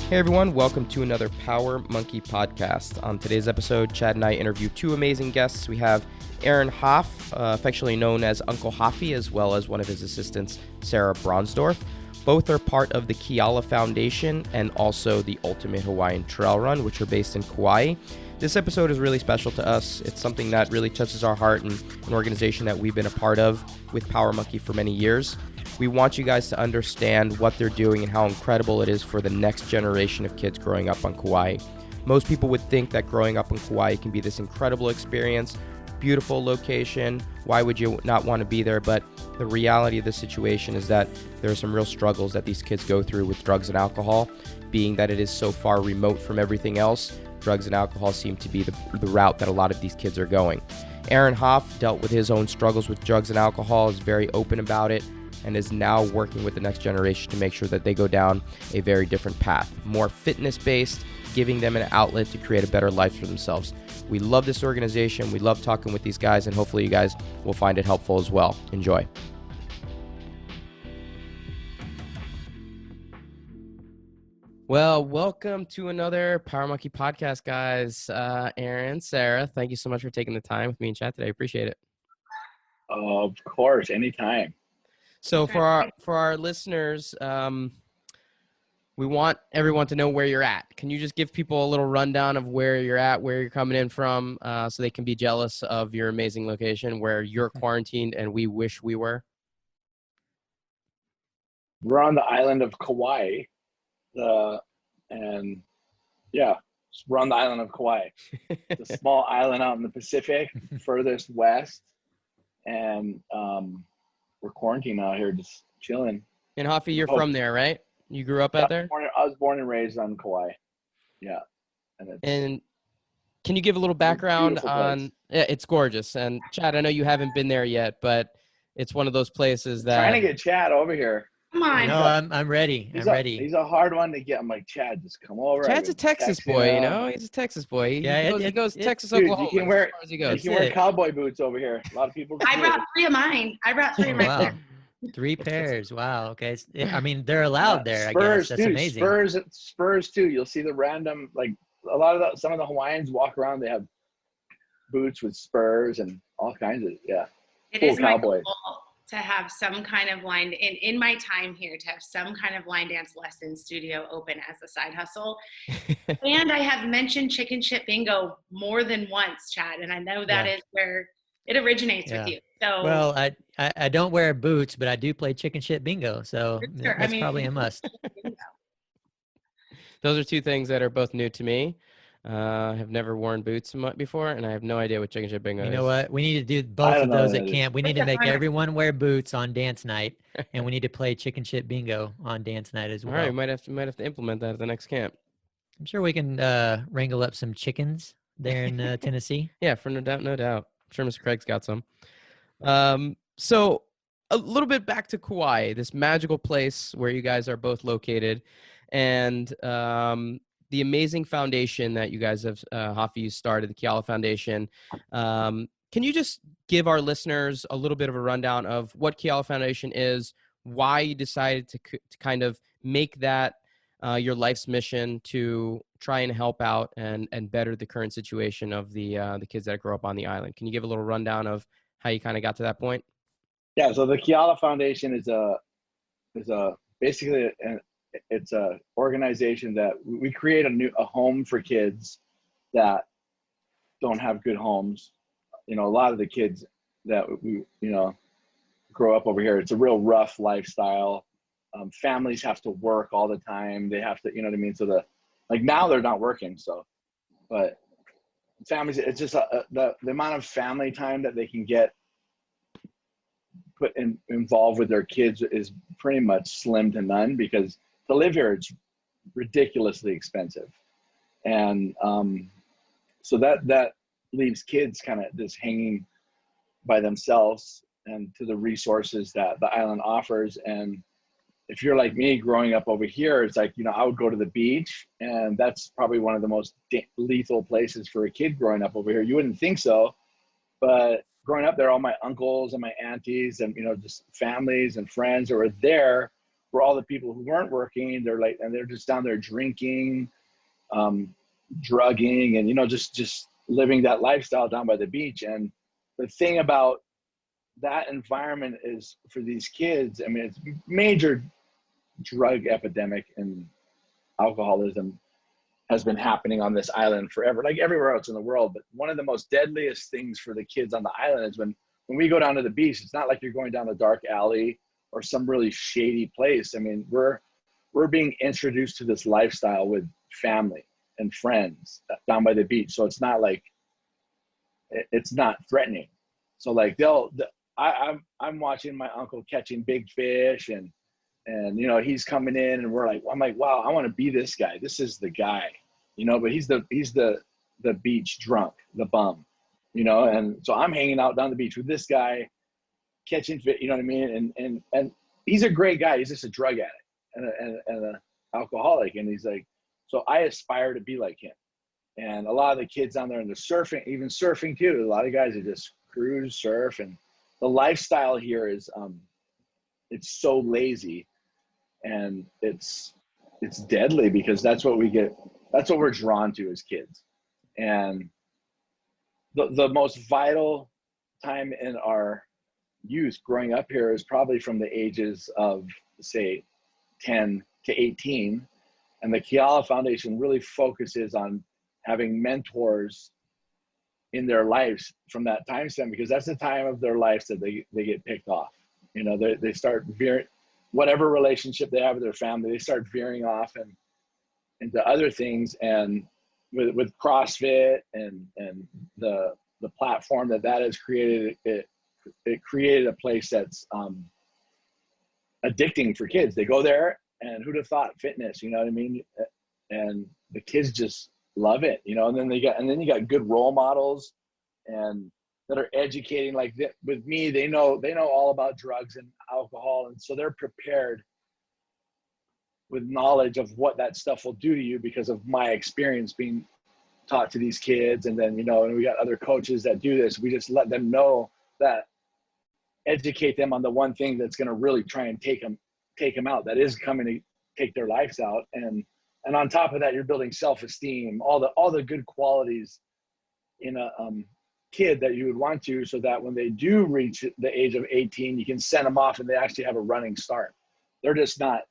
Hey everyone, welcome to another Power Monkey podcast. On today's episode, Chad and I interview two amazing guests. We have Aaron Hoff, affectionately known as Uncle Hoffy, as well as one of his assistants, Sarah Bronsdorf. Both are part of the Keala Foundation and also the Ultimate Hawaiian Trail Run, which are based in Kauai. This episode is really special to us. It's something that really touches our heart and an organization that we've been a part of with Power Monkey for many years. We want you guys to understand what they're doing and how incredible it is for the next generation of kids growing up on Kauai. Most people would think that growing up on Kauai can be this incredible experience, beautiful location. Why would you not want to be there? But the reality of the situation is that there are some real struggles that these kids go through with drugs and alcohol, being that it is so far remote from everything else. Drugs and alcohol seem to be the route that a lot of these kids are going. Aaron Hoff dealt with his own struggles with drugs and alcohol, is very open about it, and is now working with the next generation to make sure that they go down a very different path, more fitness-based, giving them an outlet to create a better life for themselves. We love this organization. We love talking with these guys, and hopefully you guys will find it helpful as well. Enjoy. Well, welcome to another Power Monkey podcast, guys. Aaron, Sarah, thank you so much for taking the time with me and chat today. I appreciate it. Of course, anytime. So for our listeners, we want everyone to know where you're at. Can you just give people a little rundown of where you're at, where you're coming in from, so they can be jealous of your amazing location where you're quarantined and we wish we were? We're on the island of Kauai, we're on the island of Kauai. It's a small island out in the Pacific, furthest west, and we're quarantined out here, just chilling. And Hoffy, you're from there, right? You grew up out there? I was born and raised on Kauai. Yeah. And can you give a little background on? Yeah, it's gorgeous. And Chad, I know you haven't been there yet, but it's one of those places that trying to get Chad over here. Come on. No, I'm ready. I'm ready. He's a hard one to get. I'm like, Chad, just come over. Chad's a Texas boy, you know? He's a Texas boy. He goes Texas, Oklahoma, you can wear, as far as he goes. You can wear cowboy boots over here. A lot of people. I brought three of mine. Wow. 3 pairs. Wow. Okay. I mean, they're allowed there. Spurs, I guess that's amazing. Spurs too. You'll see the random, like some of the Hawaiians walk around. They have boots with spurs and all kinds of It is my goal to have some kind of line in my time here, to have some kind of line dance lesson studio open as a side hustle. And I have mentioned chicken shit bingo more than once, Chad, and I know that is where it originates with you. So well, I don't wear boots, but I do play chicken shit bingo, so that's probably a must. Those are two things that are both new to me. I have never worn boots before, and I have no idea what chicken shit bingo is. You know what? We need to do both of those at camp. We need to make everyone wear boots on dance night, and we need to play chicken shit bingo on dance night as well. All right, we might have to implement that at the next camp. I'm sure we can wrangle up some chickens there in Tennessee. Yeah, for no doubt. I'm sure Mr. Craig's got some. So a little bit back to Kauai, this magical place where you guys are both located, and the amazing foundation that you guys have, Hoffy, started, the Keala Foundation. Can you just give our listeners a little bit of a rundown of what Keala Foundation is, why you decided to kind of make that your life's mission to try and help out and better the current situation of the kids that grow up on the island? Can you give a little rundown of how you kind of got to that point? Yeah, so the Keala Foundation is basically it's a organization that we create a home for kids that don't have good homes. You know, a lot of the kids that we grow up over here, it's a real rough lifestyle. Families have to work all the time. They have to, you know what I mean? So now they're not working. So, but families, it's just the amount of family time that they can get involved with their kids is pretty much slim to none, because to live here, it's ridiculously expensive. And so that leaves kids kind of just hanging by themselves and to the resources that the island offers. And if you're like me growing up over here, it's like, I would go to the beach, and that's probably one of the most lethal places for a kid growing up over here. You wouldn't think so, but growing up there, all my uncles and my aunties and, just families and friends that were there for all the people who weren't working. They're just down there drinking, drugging, and, you know, just living that lifestyle down by the beach. And the thing about that environment is, for these kids, I mean, it's major drug epidemic and alcoholism has been happening on this island forever, like everywhere else in the world. But one of the most deadliest things for the kids on the island is when we go down to the beach, it's not like you're going down a dark alley or some really shady place. I mean, we're being introduced to this lifestyle with family and friends down by the beach. So it's not like, it's not threatening. So like I'm watching my uncle catching big fish, and you know, he's coming in, and I'm like, wow, I want to be this guy. This is the guy, you know, but he's the beach drunk, the bum, you know. And so I'm hanging out down the beach with this guy catching fish, you know what I mean? And he's a great guy. He's just a drug addict and an alcoholic. And he's like, so I aspire to be like him. And a lot of the kids down there, and the surfing, even surfing too, a lot of guys that just cruise, surf, and the lifestyle here is, it's so lazy. And it's deadly, because that's what we're drawn to as kids. And the most vital time in our youth growing up here is probably from the ages of, say, 10 to 18. And the Keala Foundation really focuses on having mentors in their lives from that time span, because that's the time of their lives that they get picked off. You know, they start veering, whatever relationship they have with their family, they start veering off and into other things. And with CrossFit and the platform that has created, it created a place that's addicting for kids. They go there, and who'd have thought fitness, you know what I mean? And the kids just love it, you know. And then you got good role models and that are educating. Like with me, they know all about drugs and alcohol, and so they're prepared with knowledge of what that stuff will do to you because of my experience being taught to these kids. And then, you know, and we got other coaches that do this. We just let them know that, educate them on the one thing that's going to really try and take them out, that is coming to take their lives out. And on top of that, you're building self-esteem, all the good qualities in a kid that you would want to, so that when they do reach the age of 18, you can send them off and they actually have a running start. They're just not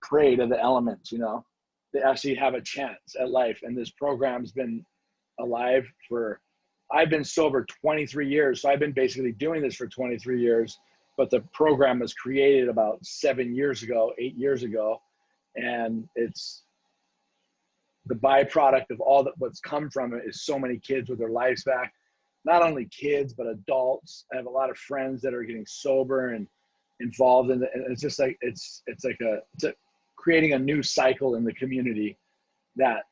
prey to the elements, you know. They actually have a chance at life. And this program's been alive I've been sober 23 years. So I've been basically doing this for 23 years, but the program was created about 8 years ago. And it's the byproduct of all that what's come from it is so many kids with their lives back. Not only kids, but adults. I have a lot of friends that are getting sober and involved in it. And it's just like, it's creating a new cycle in the community that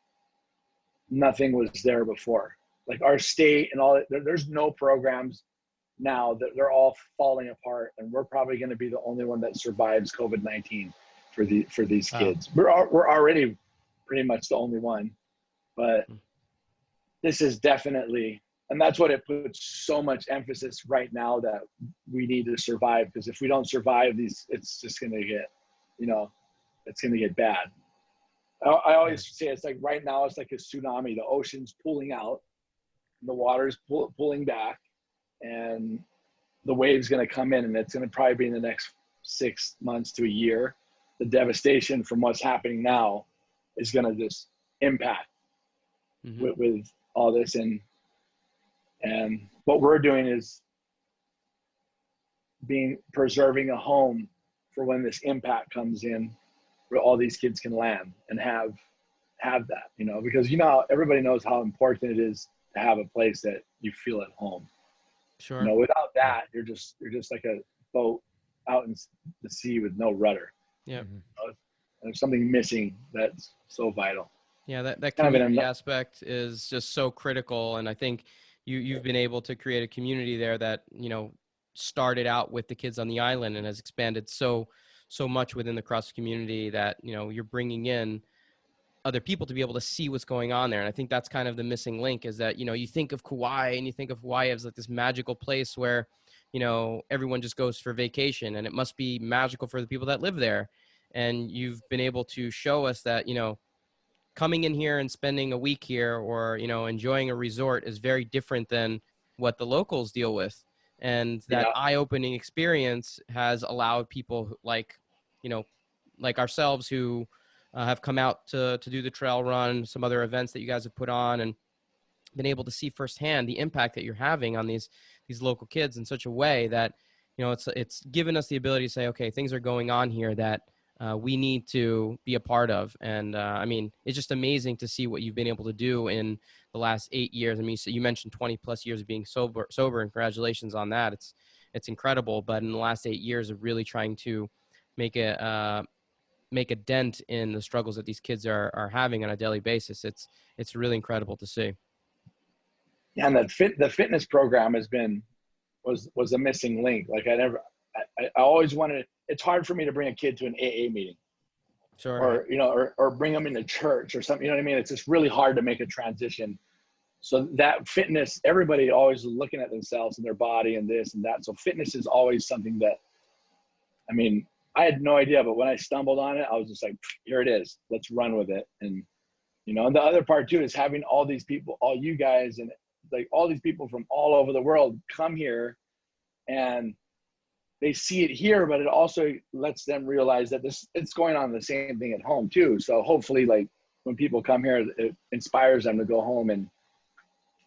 nothing was there before. Like our state and all, there's no programs now, that they're all falling apart, and we're probably going to be the only one that survives COVID-19 for these kids. We're already pretty much the only one, but this is definitely, and that's what it puts so much emphasis right now, that we need to survive, because if we don't survive these, it's just going to get, you know, it's going to get bad. I always say it's like right now it's like a tsunami. The ocean's pulling out, the water's pulling back, and the wave's going to come in, and it's going to probably be in the next 6 months to a year. The devastation from what's happening now is going to just impact with all this. And what we're doing is preserving a home for when this impact comes in, where all these kids can land and have that, you know, because, you know, everybody knows how important it is to have a place that you feel at home. Sure. You know, without that, you're just like a boat out in the sea with no rudder. Yeah. You know, there's something missing that's so vital. Yeah, that community aspect is just so critical. And I think you've been able to create a community there that, you know, started out with the kids on the island and has expanded so much within the CrossFit community that, you know, you're bringing in other people to be able to see what's going on there. And I think that's kind of the missing link, is that, you know, you think of Kauai and you think of Hawaii as like this magical place where, everyone just goes for vacation, and it must be magical for the people that live there. And you've been able to show us that, coming in here and spending a week here, or, enjoying a resort is very different than what the locals deal with. And that eye-opening experience has allowed people like ourselves who have come out to do the trail run, some other events that you guys have put on, and been able to see firsthand the impact that you're having on these local kids in such a way that, it's given us the ability to say, okay, things are going on here that we need to be a part of. And it's just amazing to see what you've been able to do in the last 8 years. You mentioned 20 plus years of being sober, and congratulations on that. It's incredible. But in the last 8 years of really trying to make a dent in the struggles that these kids are having on a daily basis, it's really incredible to see. Yeah, and the fitness program was a missing link. Like I always wanted. It's hard for me to bring a kid to an AA meeting, sure, or bring them into church or something. You know what I mean? It's just really hard to make a transition. So that fitness, everybody always looking at themselves and their body and this and that. So fitness is always something that, I had no idea, but when I stumbled on it, I was just like, here it is. Let's run with it. And and the other part too is having all these people, all you guys, and like all these people from all over the world come here, and they see it here, but it also lets them realize that it's going on the same thing at home too. So hopefully, like when people come here, it inspires them to go home and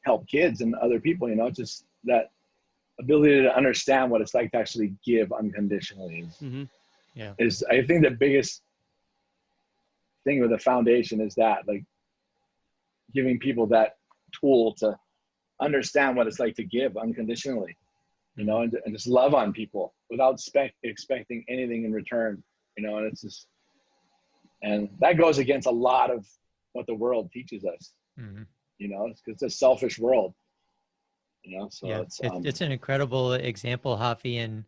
help kids and other people, just that ability to understand what it's like to actually give unconditionally is I think the biggest thing with the foundation is that, like, giving people that tool to understand what it's like to give unconditionally, and just love on people without expecting anything in return, and it's just, and that goes against a lot of what the world teaches us, it's a selfish world, so it's an incredible example, Hafi, and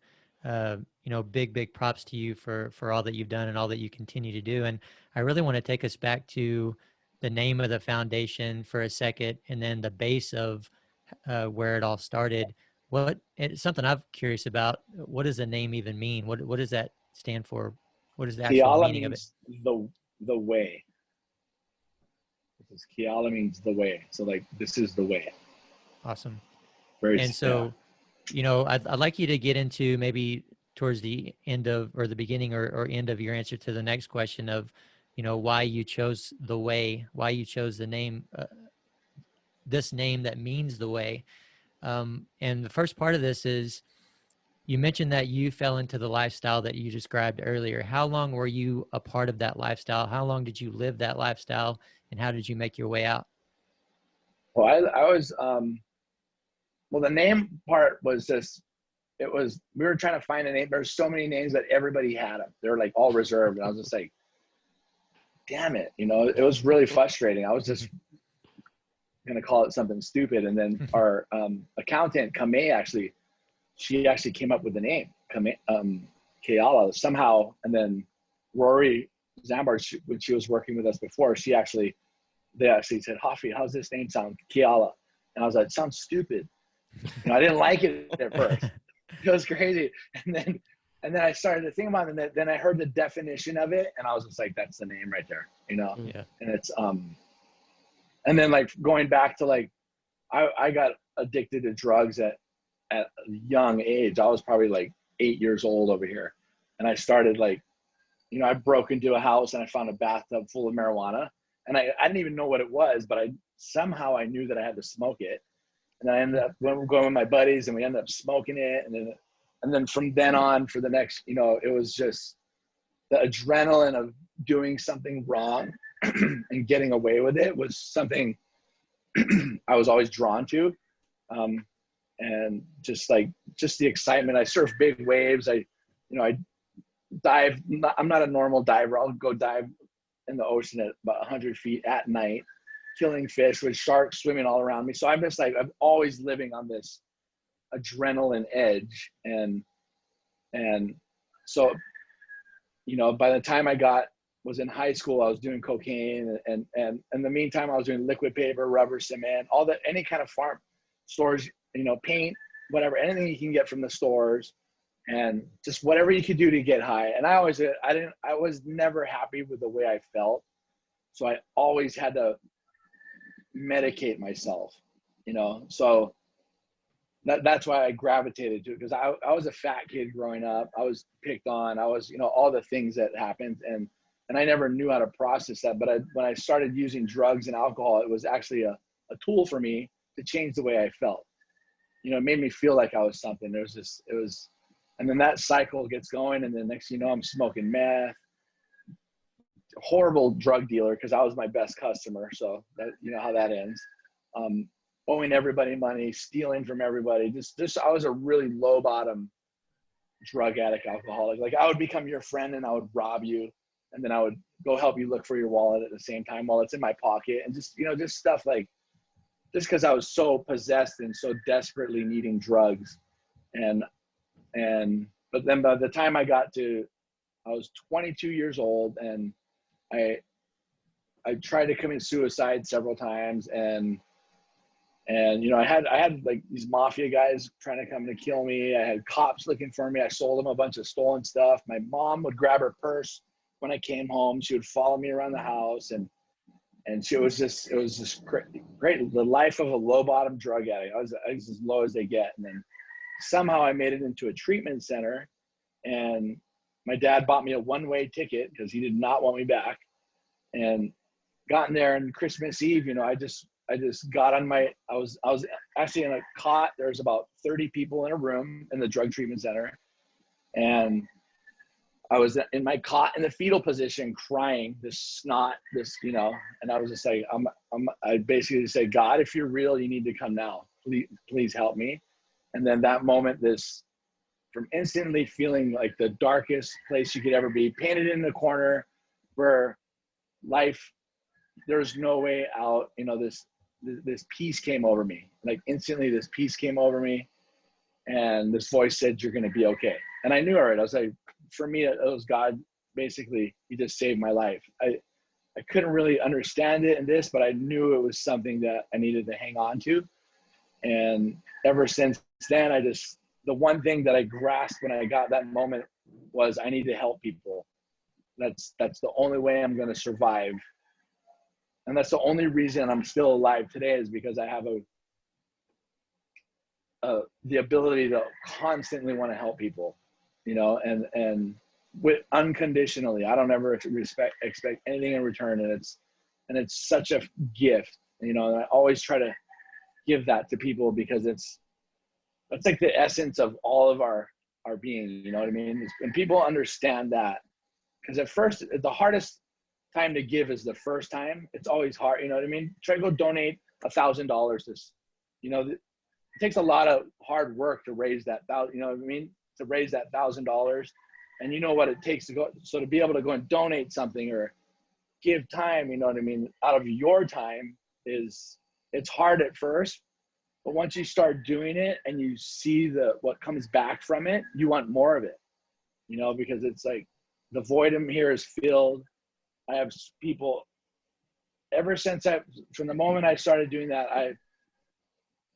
big props to you for all that you've done and all that you continue to do. And I really want to take us back to the name of the foundation for a second, and then the base of where it all started. It's something I'm curious about. What does the name even mean? What does that stand for? What is the actual Keala meaning of it? The way. Because Keala means the way. So like, this is the way. Awesome. I'd like you to get into maybe towards the end of, or the beginning or end of your answer to the next question of, why you chose the way, why you chose the name, this name that means the way. And the first part of this is, you mentioned that you fell into the lifestyle that you described earlier. How long were you a part of that lifestyle? How long did you live that lifestyle, and how did you make your way out? Well, I was, the name part was just, we were trying to find a name. There's so many names that everybody had them. They're like all reserved. And I was just like, damn it. It was really frustrating. I was just going to call it something stupid. And then our accountant, Kame, she actually came up with the name, Keala, somehow. And then Rory Zambard, when she was working with us before, they actually said, Hafi, how's this name sound? Keala. And I was like, it sounds stupid. I didn't like it at first. It was crazy. And then I started to think about it, and then I heard the definition of it, and I was just like, that's the name right there, Yeah. And it's and then like going back to like, I got addicted to drugs at a young age. I was probably like 8 years old over here, and I started like, I broke into a house and I found a bathtub full of marijuana, and I didn't even know what it was, but somehow I knew that I had to smoke it. And I ended up going with my buddies, and we ended up smoking it. And then from then on, for the next, it was just the adrenaline of doing something wrong and getting away with it was something I was always drawn to. And just the excitement. I surf big waves. I dive. I'm not a normal diver. I'll go dive in the ocean at about 100 feet at night, killing fish with sharks swimming all around me. So I'm just like, I'm always living on this adrenaline edge. And so, by the time I was in high school, I was doing cocaine, and in the meantime, I was doing liquid paper, rubber, cement, any kind of farm storage, paint. whatever, anything you can get from the stores, and just whatever you could do to get high. And I was never happy with the way I felt. So I always had to medicate myself, so that's why I gravitated to it, because I was a fat kid growing up. I was picked on. I was, all the things that happened, and I never knew how to process that. But when I started using drugs and alcohol, it was actually a tool for me to change the way I felt. It made me feel like I was something. And then that cycle gets going, and then next thing you know, I'm smoking meth. Horrible drug dealer, because I was my best customer. So that, how that ends. Owing everybody money, stealing from everybody. Just I was a really low bottom drug addict, alcoholic. Like, I would become your friend and I would rob you, and then I would go help you look for your wallet at the same time while it's in my pocket, and just stuff like, just because I was so possessed and so desperately needing drugs. But then by the time I was 22 years old, and I tried to commit suicide several times, and I had like these mafia guys trying to come to kill me. I had cops looking for me. I sold them a bunch of stolen stuff. My mom would grab her purse when I came home. She would follow me around the house, and it was just great. The life of a low bottom drug addict. I was as low as they get. And then somehow I made it into a treatment center, and my dad bought me a one-way ticket because he did not want me back, and got in there. And Christmas Eve, I just got on I was actually in a cot. There's about 30 people in a room in the drug treatment center. And I was in my cot in the fetal position, crying, this snot, and I was just like, I basically say, God, if you're real, you need to come now. Please help me. And then that moment, from instantly feeling like the darkest place you could ever be, painted in the corner where life, there's no way out, this peace came over me. Like, instantly this peace came over me, and this voice said, you're going to be okay. And I knew, all right. I was like, for me, it was God. Basically, he just saved my life. I couldn't really understand it in this, but I knew it was something that I needed to hang on to. And ever since then, the one thing that I grasped when I got that moment was, I need to help people. That's the only way I'm going to survive. And that's the only reason I'm still alive today, is because I have the ability to constantly want to help people, and with unconditionally. I don't ever expect anything in return. And it's such a gift, and I always try to give that to people, because that's like the essence of all of our being, you know what I mean? And people understand that, because at first, the hardest time to give is the first time. It's always hard, you know what I mean? Try to go donate $1,000. It takes a lot of hard work to raise that you know what I mean? To raise that $1,000, and you know what it takes to go. So to be able to go and donate something or give time, you know what I mean, out of your time, it's hard at first, but once you start doing it and you see what comes back from it, you want more of it, because it's like the void in here is filled. I have people ever since from the moment I started doing that,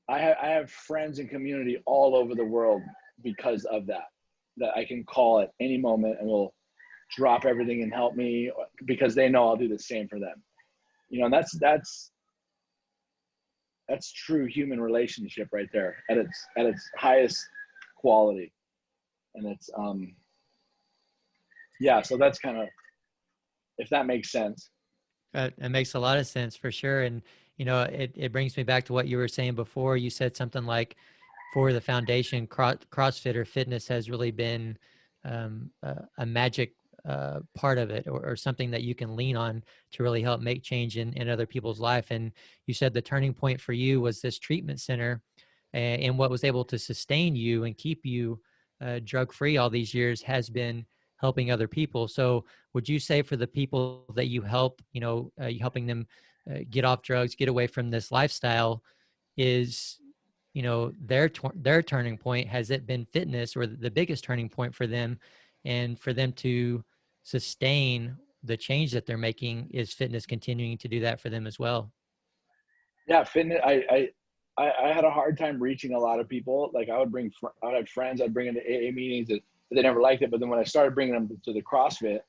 I have friends and community all over the world because of that I can call at any moment and will drop everything and help me, because they know I'll do the same for them. And that's true human relationship right there at its highest quality. And it's, so that's kind of, if that makes sense. It makes a lot of sense, for sure. And, it brings me back to what you were saying before. You said something like, for the foundation, CrossFit or fitness has really been a magic part of it, or something that you can lean on to really help make change in other people's life. And you said the turning point for you was this treatment center, and what was able to sustain you and keep you drug-free all these years has been helping other people. So would you say, for the people that you help, you helping them get off drugs, get away from this lifestyle, is their turning point? Has it been fitness, or the biggest turning point for them? And for them to sustain the change that they're making, is fitness continuing to do that for them as well? Yeah, fitness. I I had a hard time reaching a lot of people. Like I would have friends I'd bring into AA meetings that they never liked it. But then when I started bringing them to the CrossFit,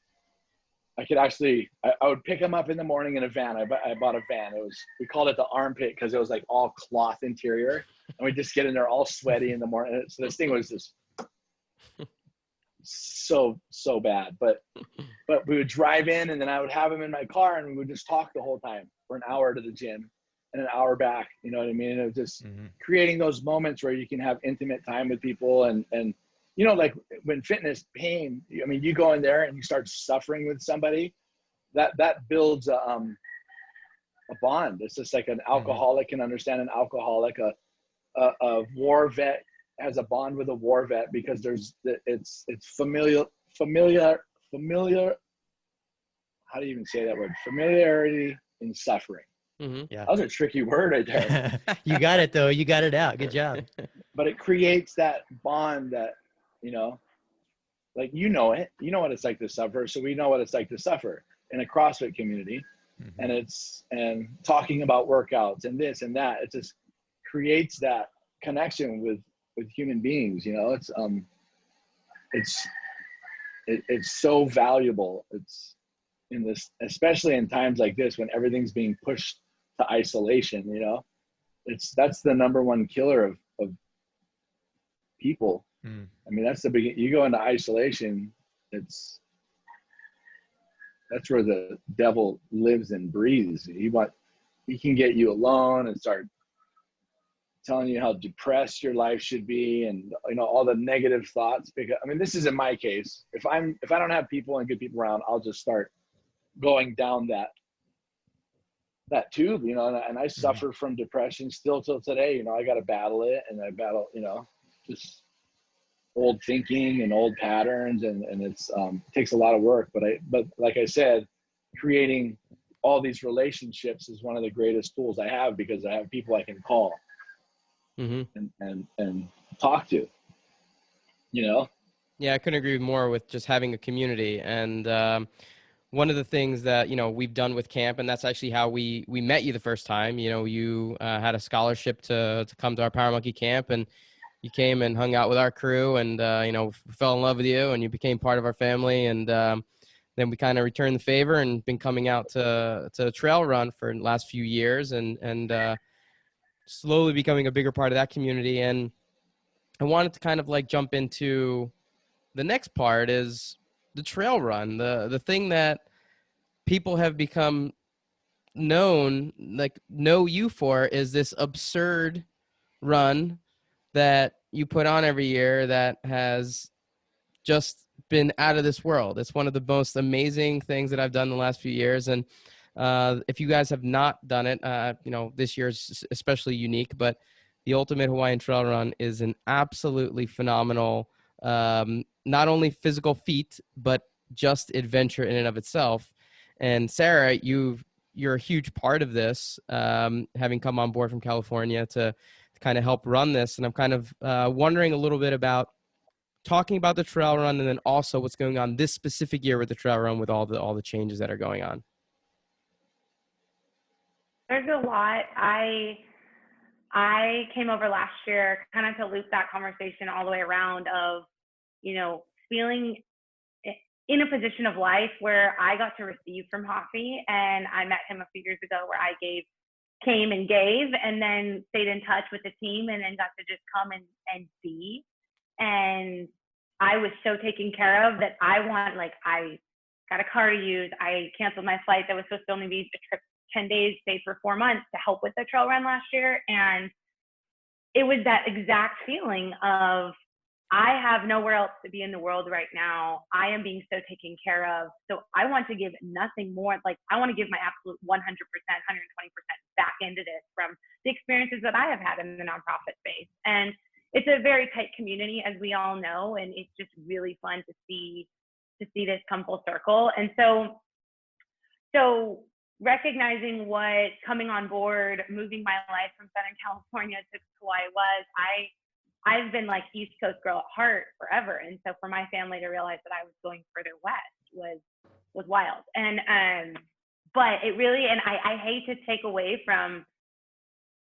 I could actually, I would pick them up in the morning in a van. I bought a van. We called it the armpit because it was like all cloth interior. And we just get in there all sweaty in the morning. So this thing was just so bad. But we would drive in, and then I would have them in my car, and we would just talk the whole time for an hour to the gym and an hour back. You know what I mean? It was just creating those moments where you can have intimate time with people. And you know, like when fitness pain, I mean, you go in there and you start suffering with somebody, that builds a bond. It's just like an alcoholic can understand an alcoholic. A war vet has a bond with a war vet because it's familiar. How do you even say that word? Familiarity in suffering. Yeah, that was a tricky word right there. You got it though. You got it out. Good job. But it creates that bond that, you know, like you know what it's like to suffer. So we know what it's like to suffer in a CrossFit community, and talking about workouts and this and that. It just creates that connection with human beings. You know, it's so valuable. It's in this, especially in times like this when everything's being pushed to isolation. You know, that's the number one killer of people. I mean, that's the big. You go into isolation, that's where the devil lives and breathes. He can get you alone and start telling you how depressed your life should be, and you know, all the negative thoughts. Because I mean, this is in my case. If I don't have people and good people around, I'll just start going down that tube, you know. And I suffer from depression still till today. You know, I got to battle it, and I battle, you know, just old thinking and old patterns, and it's takes a lot of work. But like I said, creating all these relationships is one of the greatest tools I have, because I have people I can call and talk to, you know. Yeah, I couldn't agree more with just having a community. And one of the things that, you know, we've done with camp, and that's actually how we met you the first time. You know, you had a scholarship to come to our Power Monkey camp, and you came and hung out with our crew, and you know, fell in love with you, and you became part of our family. And then we kind of returned the favor and been coming out to trail run for the last few years, and slowly becoming a bigger part of that community. And I wanted to kind of like jump into the next part, is the trail run, the thing that people have become know you for, is this absurd run that you put on every year that has just been out of this world. It's one of the most amazing things that I've done the last few years. And if you guys have not done it, you know, this year's especially unique, but the Ultimate Hawaiian Trail Run is an absolutely phenomenal, not only physical feat, but just adventure in and of itself. And Sarah, you're a huge part of this, having come on board from California to kind of help run this. And I'm kind of wondering a little bit about talking about the trail run, and then also what's going on this specific year with the trail run, with all the changes that are going on. There's a lot. I came over last year kind of to loop that conversation all the way around of, you know, feeling in a position of life where I got to receive from Hoffy, and I met him a few years ago where I came and gave, and then stayed in touch with the team, and then got to just come and be. And I was so taken care of that I got a car to use. I canceled my flight that was supposed to only be a trip 10 days, stayed for 4 months to help with the trail run last year. And it was that exact feeling of, I have nowhere else to be in the world right now. I am being so taken care of. So I want to give nothing more. Like, I want to give my absolute 100%, 120% back into this from the experiences that I have had in the nonprofit space. And it's a very tight community, as we all know, and it's just really fun to see this come full circle. And so recognizing what coming on board, moving my life from Southern California to Hawaii was, I've been like East Coast girl at heart forever. And so for my family to realize that I was going further west was wild. And but it really, and I hate to take away from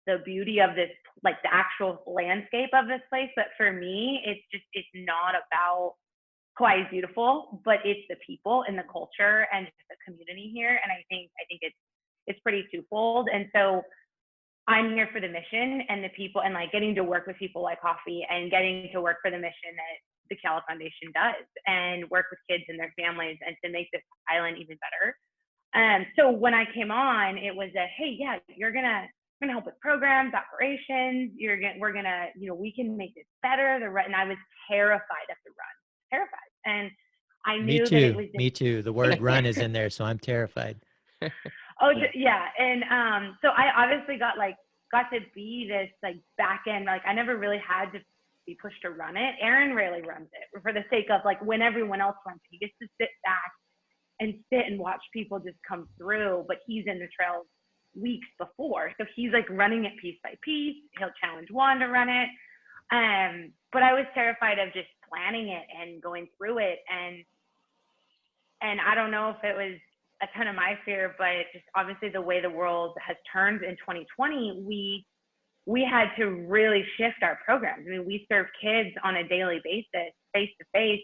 the beauty of this like the actual landscape of this place. But for me, it's not about Kauai is beautiful, but it's the people and the culture and just the community here. And I think it's pretty twofold. And so I'm here for the mission and the people, and like getting to work with people like Coffee and getting to work for the mission that the Keala Foundation does, and work with kids and their families and to make this island even better. So when I came on, it was a, hey, yeah, you're gonna help with programs, operations. We're gonna, we can make this better. And I was terrified of the run, terrified, and I knew that it was. Me too. The word "run" is in there, so I'm terrified. Oh yeah, and so I obviously got to be this like back end. Like I never really had to be pushed to run it. Aaron rarely runs it for the sake of like when everyone else runs it, he gets to sit back and watch people just come through. But he's in the trails weeks before, so he's like running it piece by piece. He'll challenge Juan to run it. But I was terrified of just planning it and going through it, and I don't know if it was a ton of my fear, but just obviously the way the world has turned in 2020, we had to really shift our programs. I mean, we serve kids on a daily basis, face to face,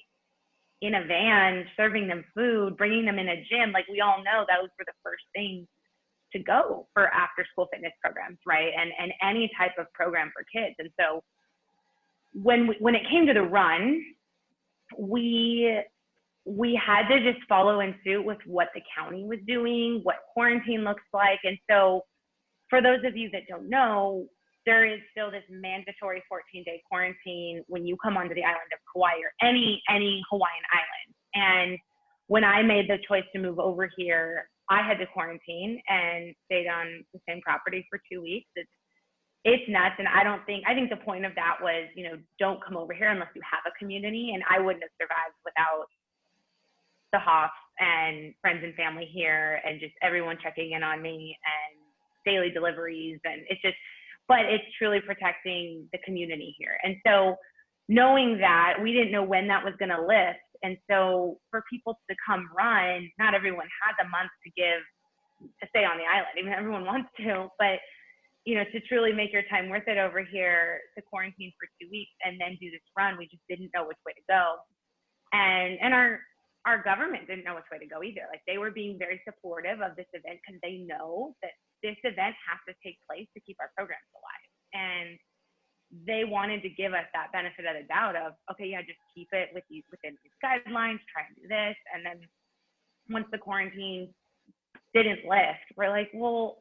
in a van, serving them food, bringing them in a gym. Like we all know those were the first things to go for after school fitness programs, right? And any type of program for kids. And so when it came to the run, we had to just follow in suit with what the county was doing, what quarantine looks like. And so for those of you that don't know, there is still this mandatory 14-day quarantine when you come onto the island of Kauai or any Hawaiian island. And when I made the choice to move over here, I had to quarantine and stayed on the same property for 2 weeks. It's nuts. And I think the point of that was, don't come over here unless you have a community. And I wouldn't have survived without the Hoffs and friends and family here and just everyone checking in on me and daily deliveries. And but it's truly protecting the community here. And so knowing that, we didn't know when that was going to lift. And so for people to come run, not everyone has a month to stay on the island. Even everyone wants to, but to truly make your time worth it over here, to quarantine for 2 weeks and then do this run, we just didn't know which way to go. And our government didn't know which way to go either. Like they were being very supportive of this event because they know that this event has to take place to keep our programs alive. And they wanted to give us that benefit of the doubt of, okay, yeah, just keep it within these guidelines, try and do this. And then once the quarantine didn't lift, we're like, well,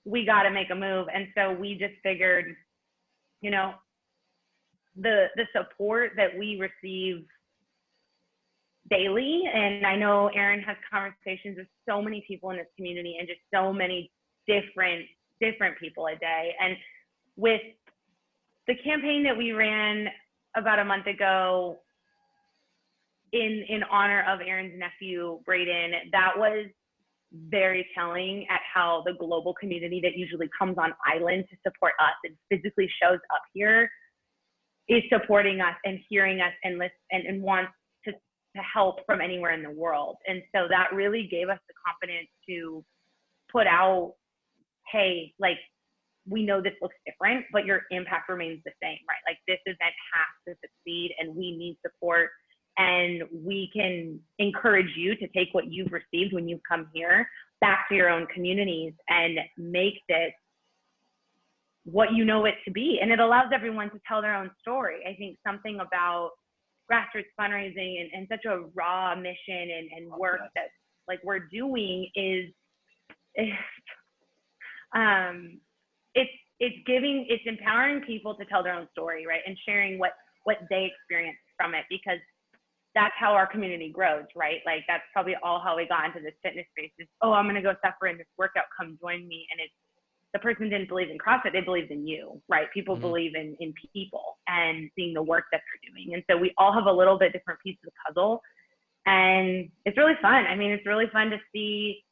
we got to make a move. And so we just figured, the support that we receive daily, and I know Aaron has conversations with so many people in this community and just so many different people a day. And with the campaign that we ran about a month ago in honor of Aaron's nephew, Braden, that was very telling at how the global community that usually comes on island to support us and physically shows up here is supporting us and hearing us and wants to help from anywhere in the world. And so that really gave us the confidence to put out, hey, like, we know this looks different, but your impact remains the same, right? Like this event has to succeed and we need support, and we can encourage you to take what you've received when you've come here back to your own communities and make this what you know it to be. And it allows everyone to tell their own story. I think something about grassroots fundraising and such a raw mission and work that like we're doing is it's empowering people to tell their own story, right? And sharing what they experienced from it, because that's how our community grows, right? Like that's probably all how we got into this fitness space is, oh, I'm gonna go suffer in this workout, come join me. And it's, the person didn't believe in CrossFit, they believed in you, right? People believe in people and seeing the work that they're doing. And so we all have a little bit different piece of the puzzle, and it's really fun. I mean, it's really fun to see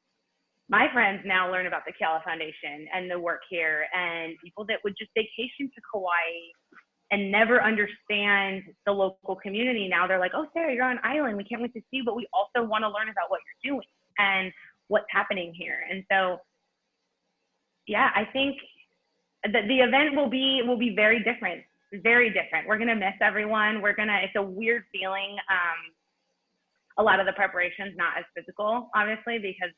my friends now learn about the Keala Foundation and the work here, and people that would just vacation to Kauai and never understand the local community. Now they're like, oh, Sarah, you're on island. We can't wait to see you, but we also want to learn about what you're doing and what's happening here. And so, yeah, I think the event will be very different, very different. We're going to miss everyone. It's a weird feeling. A lot of the preparation's not as physical, obviously, because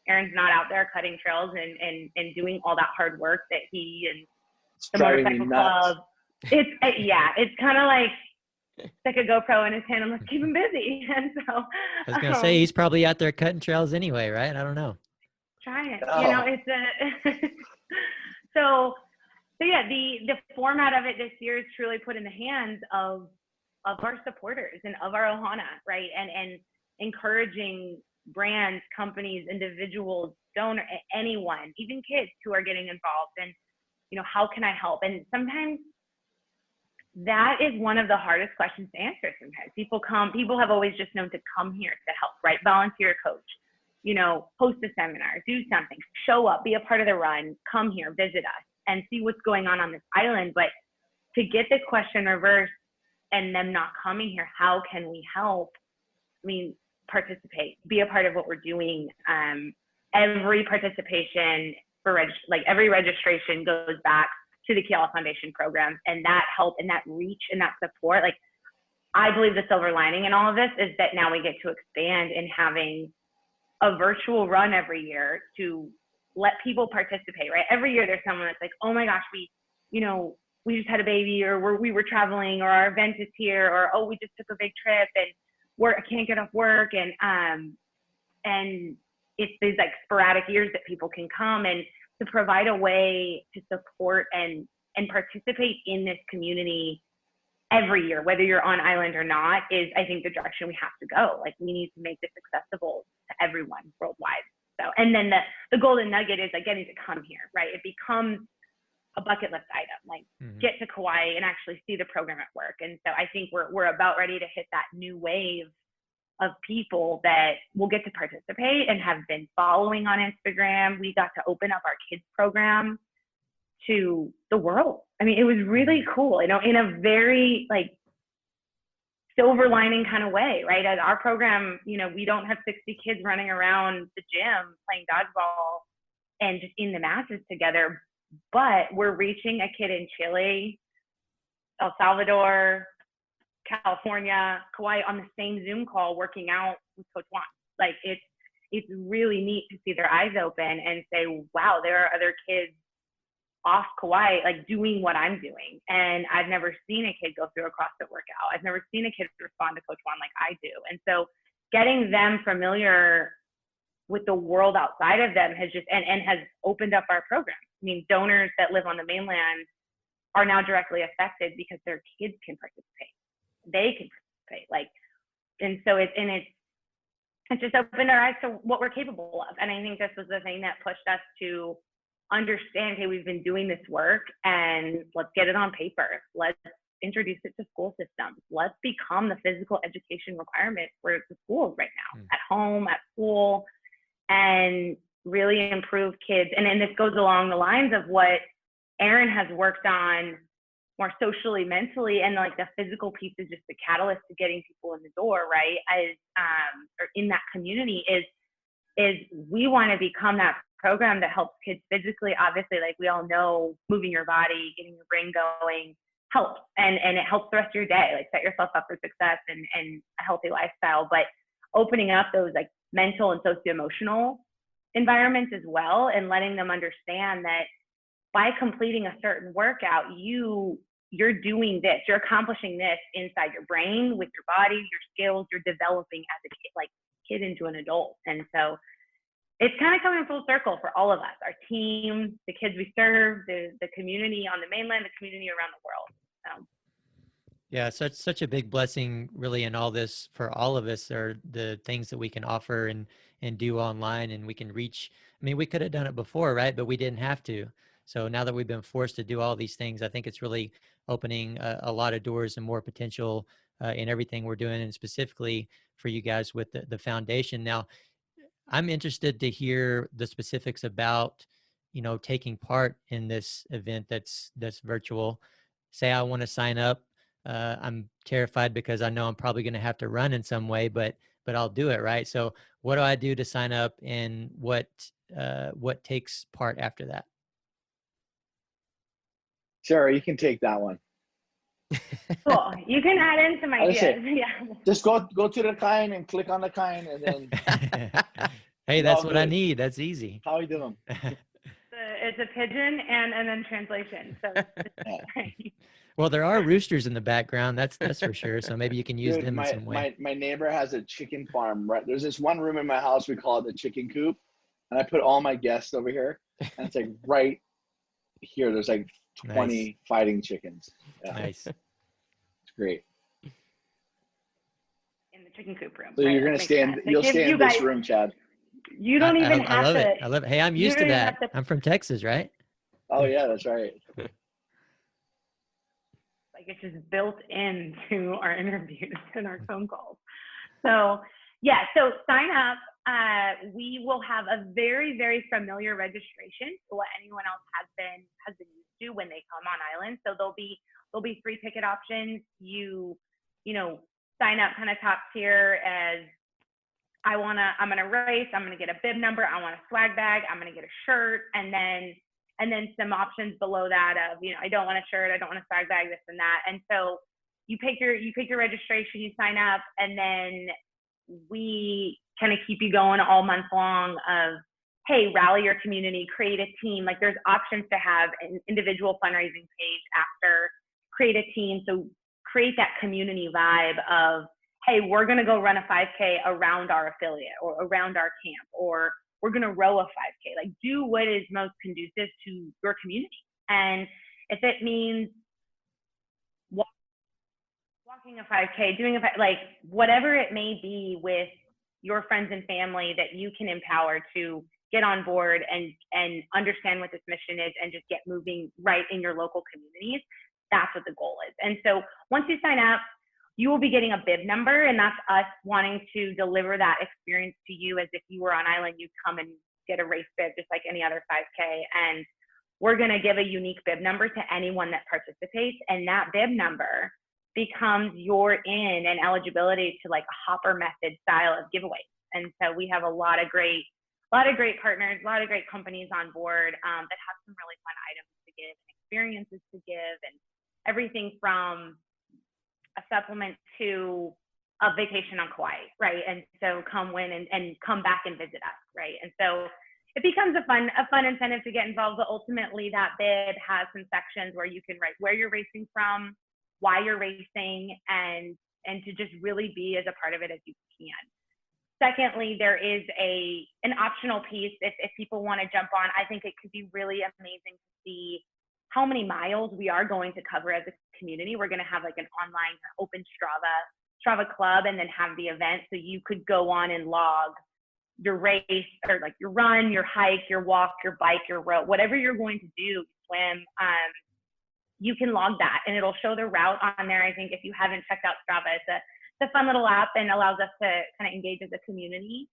Aaron's not out there cutting trails and doing all that hard work that he and the motorcycle club. It's kind of like stick a GoPro in his hand and let's keep him busy. And so I was gonna say he's probably out there cutting trails anyway, right? I don't know. Trying, Oh. it's a so yeah, the format of it this year is truly put in the hands of our supporters and of our Ohana, right? And encouraging brands, companies, individuals, donors, anyone, even kids who are getting involved. And how can I help? And sometimes that is one of the hardest questions to answer. Sometimes people have always just known to come here to help, right? Volunteer coach, host a seminar, do something, show up, be a part of the run, come here, visit us, and see what's going on this island. But to get this question reversed and them not coming here, how can we help? I mean, participate, be a part of what we're doing. Every participation every registration goes back to the Keala Foundation program, and that help and that reach and that support. Like, I believe the silver lining in all of this is that now we get to expand in having a virtual run every year to let people participate, right? Every year there's someone that's like, oh my gosh, we just had a baby, or we were traveling, or our event is here, or, oh, we just took a big trip and I can't get off work. And it's these like sporadic years that people can come, and to provide a way to support and participate in this community every year, whether you're on island or not, is, I think, the direction we have to go. Like, we need to make this accessible to everyone worldwide. So, and then the golden nugget is like getting to come here, right? It becomes a bucket list item, like get to Kauai and actually see the program at work. And so I think we're about ready to hit that new wave of people that will get to participate and have been following on Instagram. We got to open up our kids program to the world. I mean, it was really cool, in a very like silver lining kind of way, right? At our program, we don't have 60 kids running around the gym playing dodgeball and just in the masses together, but we're reaching a kid in Chile, El Salvador, California, Kauai on the same Zoom call working out with Coach Juan. Like, it's really neat to see their eyes open and say, wow, there are other kids off Kauai, like, doing what I'm doing. And I've never seen a kid go through a CrossFit workout. I've never seen a kid respond to Coach Juan like I do. And so getting them familiar with the world outside of them has just, and has opened up our program. I mean, donors that live on the mainland are now directly affected because their kids can participate. They can participate, and so it's just opened our eyes to what we're capable of. And I think this was the thing that pushed us to understand, hey, we've been doing this work, and let's get it on paper. Let's introduce it to school systems. Let's become the physical education requirement for the schools right now, at home, at school, and really improve kids. And then this goes along the lines of what Aaron has worked on more socially, mentally, and like the physical piece is just the catalyst to getting people in the door, right? Or in that community is we want to become that program that helps kids physically. Obviously, like we all know, moving your body, getting your brain going helps, and it helps the rest of your day. Like, set yourself up for success and a healthy lifestyle. But opening up those like mental and socio-emotional environments as well, and letting them understand that by completing a certain workout, you're doing this, you're accomplishing this inside your brain, with your body, your skills, you're developing as a kid into an adult. And so it's kind of coming full circle for all of us, our team, the kids we serve, the community on the mainland, the community around the world. So. Yeah, such a big blessing really in all this for all of us are the things that we can offer and do online, and we can reach. I mean, we could have done it before, right? But we didn't have to. So now that we've been forced to do all these things, I think it's really opening a lot of doors and more potential in everything we're doing, and specifically for you guys with the foundation. Now, I'm interested to hear the specifics about, taking part in this event that's virtual. Say I want to sign up. I'm terrified because I know I'm probably going to have to run in some way, but I'll do it, right? So what do I do to sign up, and what takes part after that? Sarah, you can take that one. Cool. You can add in some I would ideas. say, Yeah. just go to the kind and click on the kind, and then Hey, it's that's all what I good. need. That's easy. How you doing? It's a pigeon and then translation. So Well, there are roosters in the background. That's for sure. So maybe you can use Dude, them in some way. my neighbor has a chicken farm. Right, there's this one room in my house, we call it the chicken coop, and I put all my guests over here, and it's like right here. There's like 20 Nice. fighting chickens. Yeah, Nice. it's great. in the chicken coop room. So right? you're That gonna makes stay in. sense. It You'll gives stay you in this guys- room, Chad. You don't even I have love to. it. I love it. Hey, I'm you used to don't even that. have to- I'm from Texas, right? Oh yeah, that's right. Like it's just built into our interviews and our phone calls. So yeah, so sign up. We will have a very, very familiar registration to what anyone else has been used to when they come on island. So there'll be 3 ticket options. You know, sign up kind of top tier as I'm gonna race, I'm gonna get a bib number, I want a swag bag, I'm gonna get a shirt, and then some options below that of, I don't want a shirt, I don't want a swag bag, this and that. And so you pick your registration, you sign up, and then we kind of keep you going all month long of, hey, rally your community, create a team. Like there's options to have an individual fundraising page after, create a team. So create that community vibe of, hey, we're going to go run a 5K around our affiliate or around our camp, or we're going to row a 5K. Like do what is most conducive to your community. And if it means walking a 5K, doing like whatever it may be with your friends and family that you can empower to get on board and understand what this mission is and just get moving right in your local communities, that's what the goal is. And so once you sign up, you will be getting a bib number, and that's us wanting to deliver that experience to you as if you were on island, you'd come and get a race bib just like any other 5K. And we're going to give a unique bib number to anyone that participates, and that bib number becomes your in and eligibility to like a hopper method style of giveaways. And so we have a lot of great partners, a lot of great companies on board that have some really fun items to give and experiences to give, and everything from a supplement to a vacation on Kauai, right? And so come win and come back and visit us, right? And so it becomes a fun incentive to get involved, but ultimately that bid has some sections where you can write where you're racing from, why you're racing, and to just really be as a part of it as you can. Secondly, there is an optional piece if people want to jump on. I think it could be really amazing to see how many miles we are going to cover as a community. We're going to have like an online open Strava club, and then have the event. So you could go on and log your race, or like your run, your hike, your walk, your bike, your row, whatever you're going to do, swim, you can log that and it'll show the route on there. I think if you haven't checked out Strava, it's a fun little app and allows us to kind of engage as a community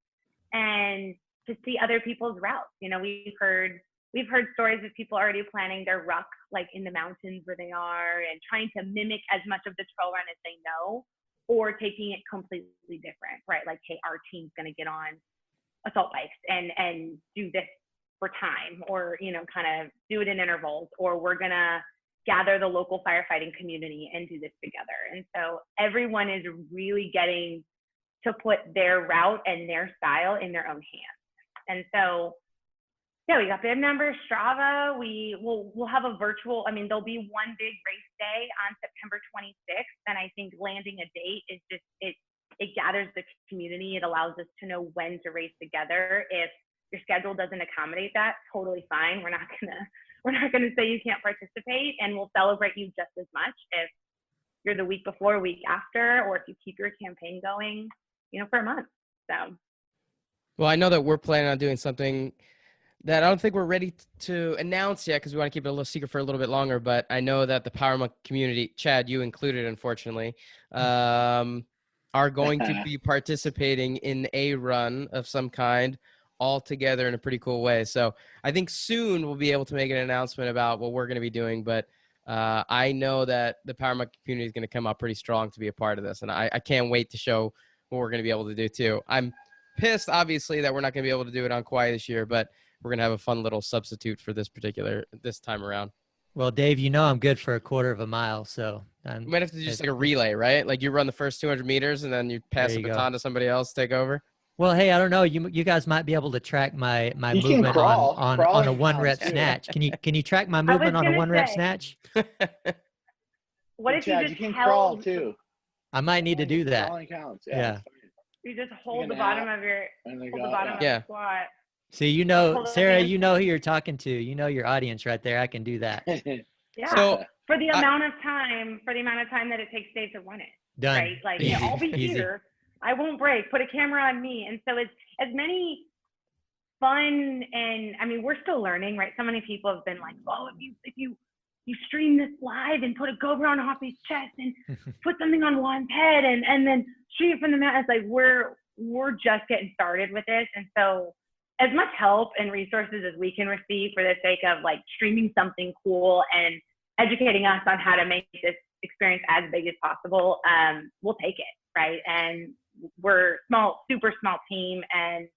and to see other people's routes. We've heard stories of people already planning their ruck like in the mountains where they are and trying to mimic as much of the trail run as they know, or taking it completely different, right? Like, hey, our team's going to get on assault bikes and do this for time, or, kind of do it in intervals, or we're going to gather the local firefighting community and do this together. And so everyone is really getting to put their route and their style in their own hands. And so, yeah, we got bib numbers, Strava. We'll have a virtual, there'll be one big race day on September 26th. And I think landing a date is just, it gathers the community. It allows us to know when to race together. If your schedule doesn't accommodate that, totally fine. We're not gonna say you can't participate, and we'll celebrate you just as much if you're the week before, week after, or if you keep your campaign going, for a month. So. Well, I know that we're planning on doing something that I don't think we're ready to announce yet, because we want to keep it a little secret for a little bit longer. But I know that the Power Monk community, Chad, you included, unfortunately, are going to be participating in a run of some kind all together in a pretty cool way. So I think soon we'll be able to make an announcement about what we're going to be doing. But I know that the Power Monk community is going to come out pretty strong to be a part of this. And I can't wait to show what we're going to be able to do too. I'm pissed, obviously, that we're not going to be able to do it on Kauai this year, but we're going to have a fun little substitute for this time around. Well, Dave, you know I'm good for a quarter of a mile, so You might have to do just like a relay, right? Like you run the first 200 meters and then you pass There the you go. baton to somebody else, take over. Well, hey, I don't know. You guys might be able to track my You can movement crawl. on a Crawling one counts rep too. snatch. Can you track my I was movement on a gonna one rep say, snatch? what if you Chad, just you can held, crawl too. I might need to do that. Crawling counts. Yeah. It's fine. you just You hold can the bottom hop of your, and then hold go, the bottom Yeah. of the squat. See, you know, Hold the Sarah, you know who handstand. you're talking to. You know your audience right there. I can do that. Yeah. So For the I- amount of time that it takes Dave to run it. Done. Right? Like, Easy. I'll be Easy. here. I won't break. Put a camera on me. And so it's as many fun, and I mean, we're still learning, right? So many people have been like, oh, if you stream this live and put a GoPro on Hoppy's chest and put something on Juan's head and then stream it from the mat. It's like we're just getting started with this. And so as much help and resources as we can receive for the sake of like streaming something cool and educating us on how to make this experience as big as possible, we'll take it, right? And we're super small team, and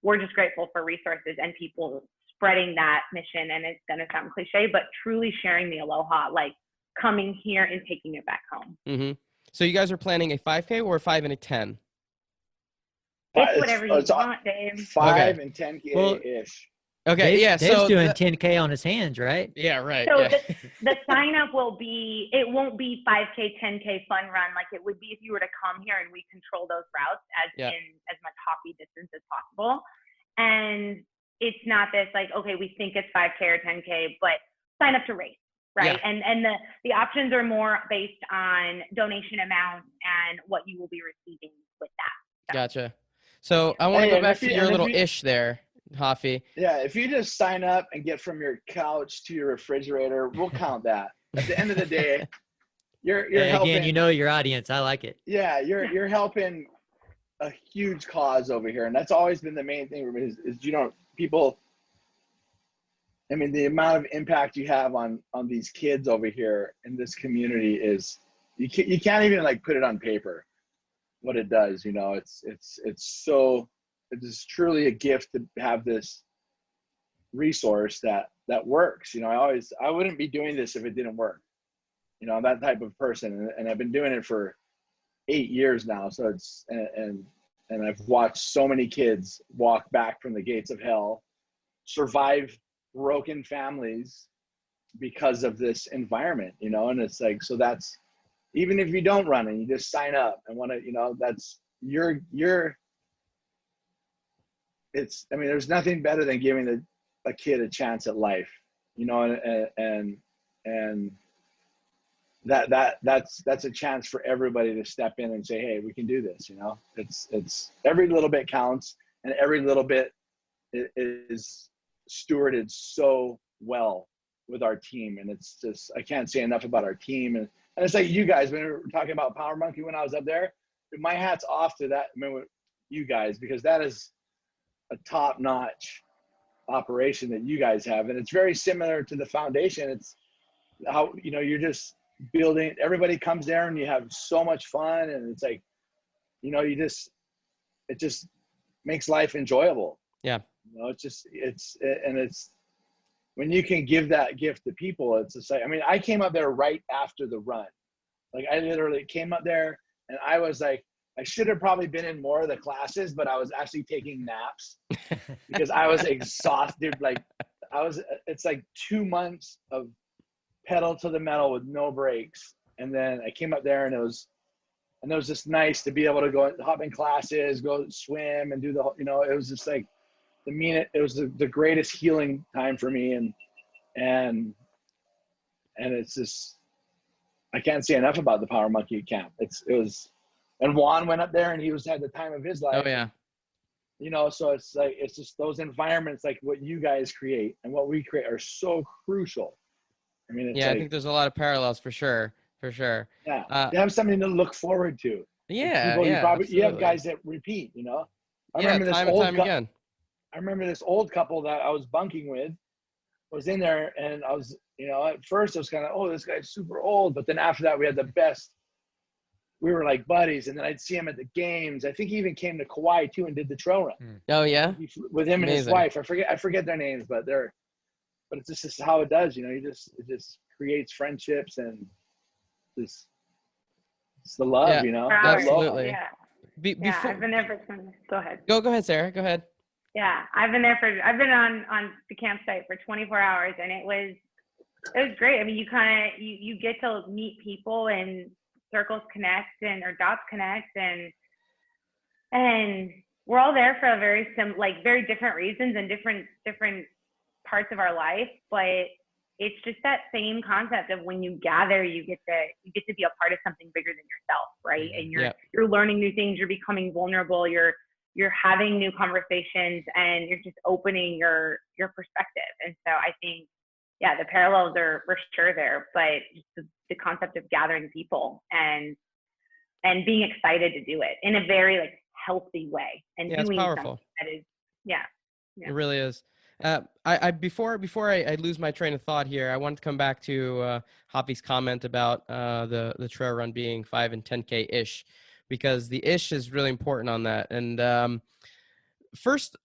we're just grateful for resources and people spreading that mission. And it's gonna sound cliche, but truly sharing the aloha, like coming here and taking it back home. Mm-hmm. So you guys are planning a 5K or a 5 and a 10? It's whatever you want, Dave. 5 and 10K Well, ish. Okay, yeah. Dave's So doing 10K on his hands, right? yeah, right. So Yeah. the sign up it won't be 5K, 10K fun run like it would be if you were to come here and we control those routes in as much hoppy distance as possible. And it's not this like, okay, we think it's 5K or 10K, but sign up to race, right? Yeah. And the options are more based on donation amounts and what you will be receiving with that. Gotcha. So I want to Hey, go back if to you- your and if little you- ish there, Hafi. Yeah, if you just sign up and get from your couch to your refrigerator, we'll count that. At the end of the day, you're Hey, helping. again, you know your audience. I like it. Yeah, you're helping a huge cause over here, and that's always been the main thing for me is people. I mean, the amount of impact you have on these kids over here in this community is you can't even like put it on paper what it does. It is truly a gift to have this resource that works. I wouldn't be doing this if it didn't work. I'm that type of person, and I've been doing it for 8 years now. So and I've watched so many kids walk back from the gates of hell, survive broken families because of this environment, and it's like, so that's, even if you don't run and you just sign up and want to, that's I mean, there's nothing better than giving a kid a chance at life, and that's a chance for everybody to step in and say, hey, we can do this. It's every little bit counts, and every little bit is stewarded so well with our team. And it's just, I can't say enough about our team. And it's like you guys, when we were talking about Power Monkey when I was up there, my hat's off to that. I mean, you guys, because that is a top-notch operation that you guys have. And it's very similar to the foundation. It's how, you're just building, everybody comes there and you have so much fun. And it's like, it just makes life enjoyable. Yeah. It's when you can give that gift to people, it's just like, I mean, I came up there right after the run. Like I literally came up there and I was like, I should have probably been in more of the classes, but I was actually taking naps because I was exhausted. It's like 2 months of pedal to the metal with no breaks. And then I came up there and it was just nice to be able to go hop in classes, go swim and do it was just like, it was the greatest healing time for me. And it's just, I can't say enough about the Power Monkey camp. And Juan went up there and he had the time of his life. Oh yeah. So it's like, it's just those environments, like what you guys create and what we create, are so crucial. I mean, I think there's a lot of parallels for sure. Yeah. You have something to look forward to. Yeah. You have guys that repeat, I remember this time and time again. I remember this old couple that I was bunking with was in there, and I was, at first I was kind of, oh, this guy's super old. But then after that, we had the best. We were like buddies, and then I'd see him at the games. I think he even came to Kauai too and did the trail run. Oh yeah. With him and his Amazing. wife. I forget their names, but but it's just how it does, you know, it just creates friendships and just, it's the love, Yeah, you know? absolutely. Yeah. Before, I've been there for 20. Go ahead. Go ahead, Sarah. Go ahead. Yeah, I've been on the campsite for 24 hours, and it was great. I mean, you get to meet people, and circles connect, or dots connect, and we're all there for a very very different reasons and different parts of our life, but it's just that same concept of when you gather, you get to be a part of something bigger than yourself, right? And you're learning new things, you're becoming vulnerable, you're having new conversations, and you're just opening your perspective. And so I think, yeah, the parallels are for sure there, but just the concept of gathering people and being excited to do it in a very like healthy way, and doing powerful. something that is, yeah. It really is. Before I lose my train of thought here, I wanted to come back to Hoppy's comment about the trail run being 5 and 10K ish, because the ish is really important on that. And first,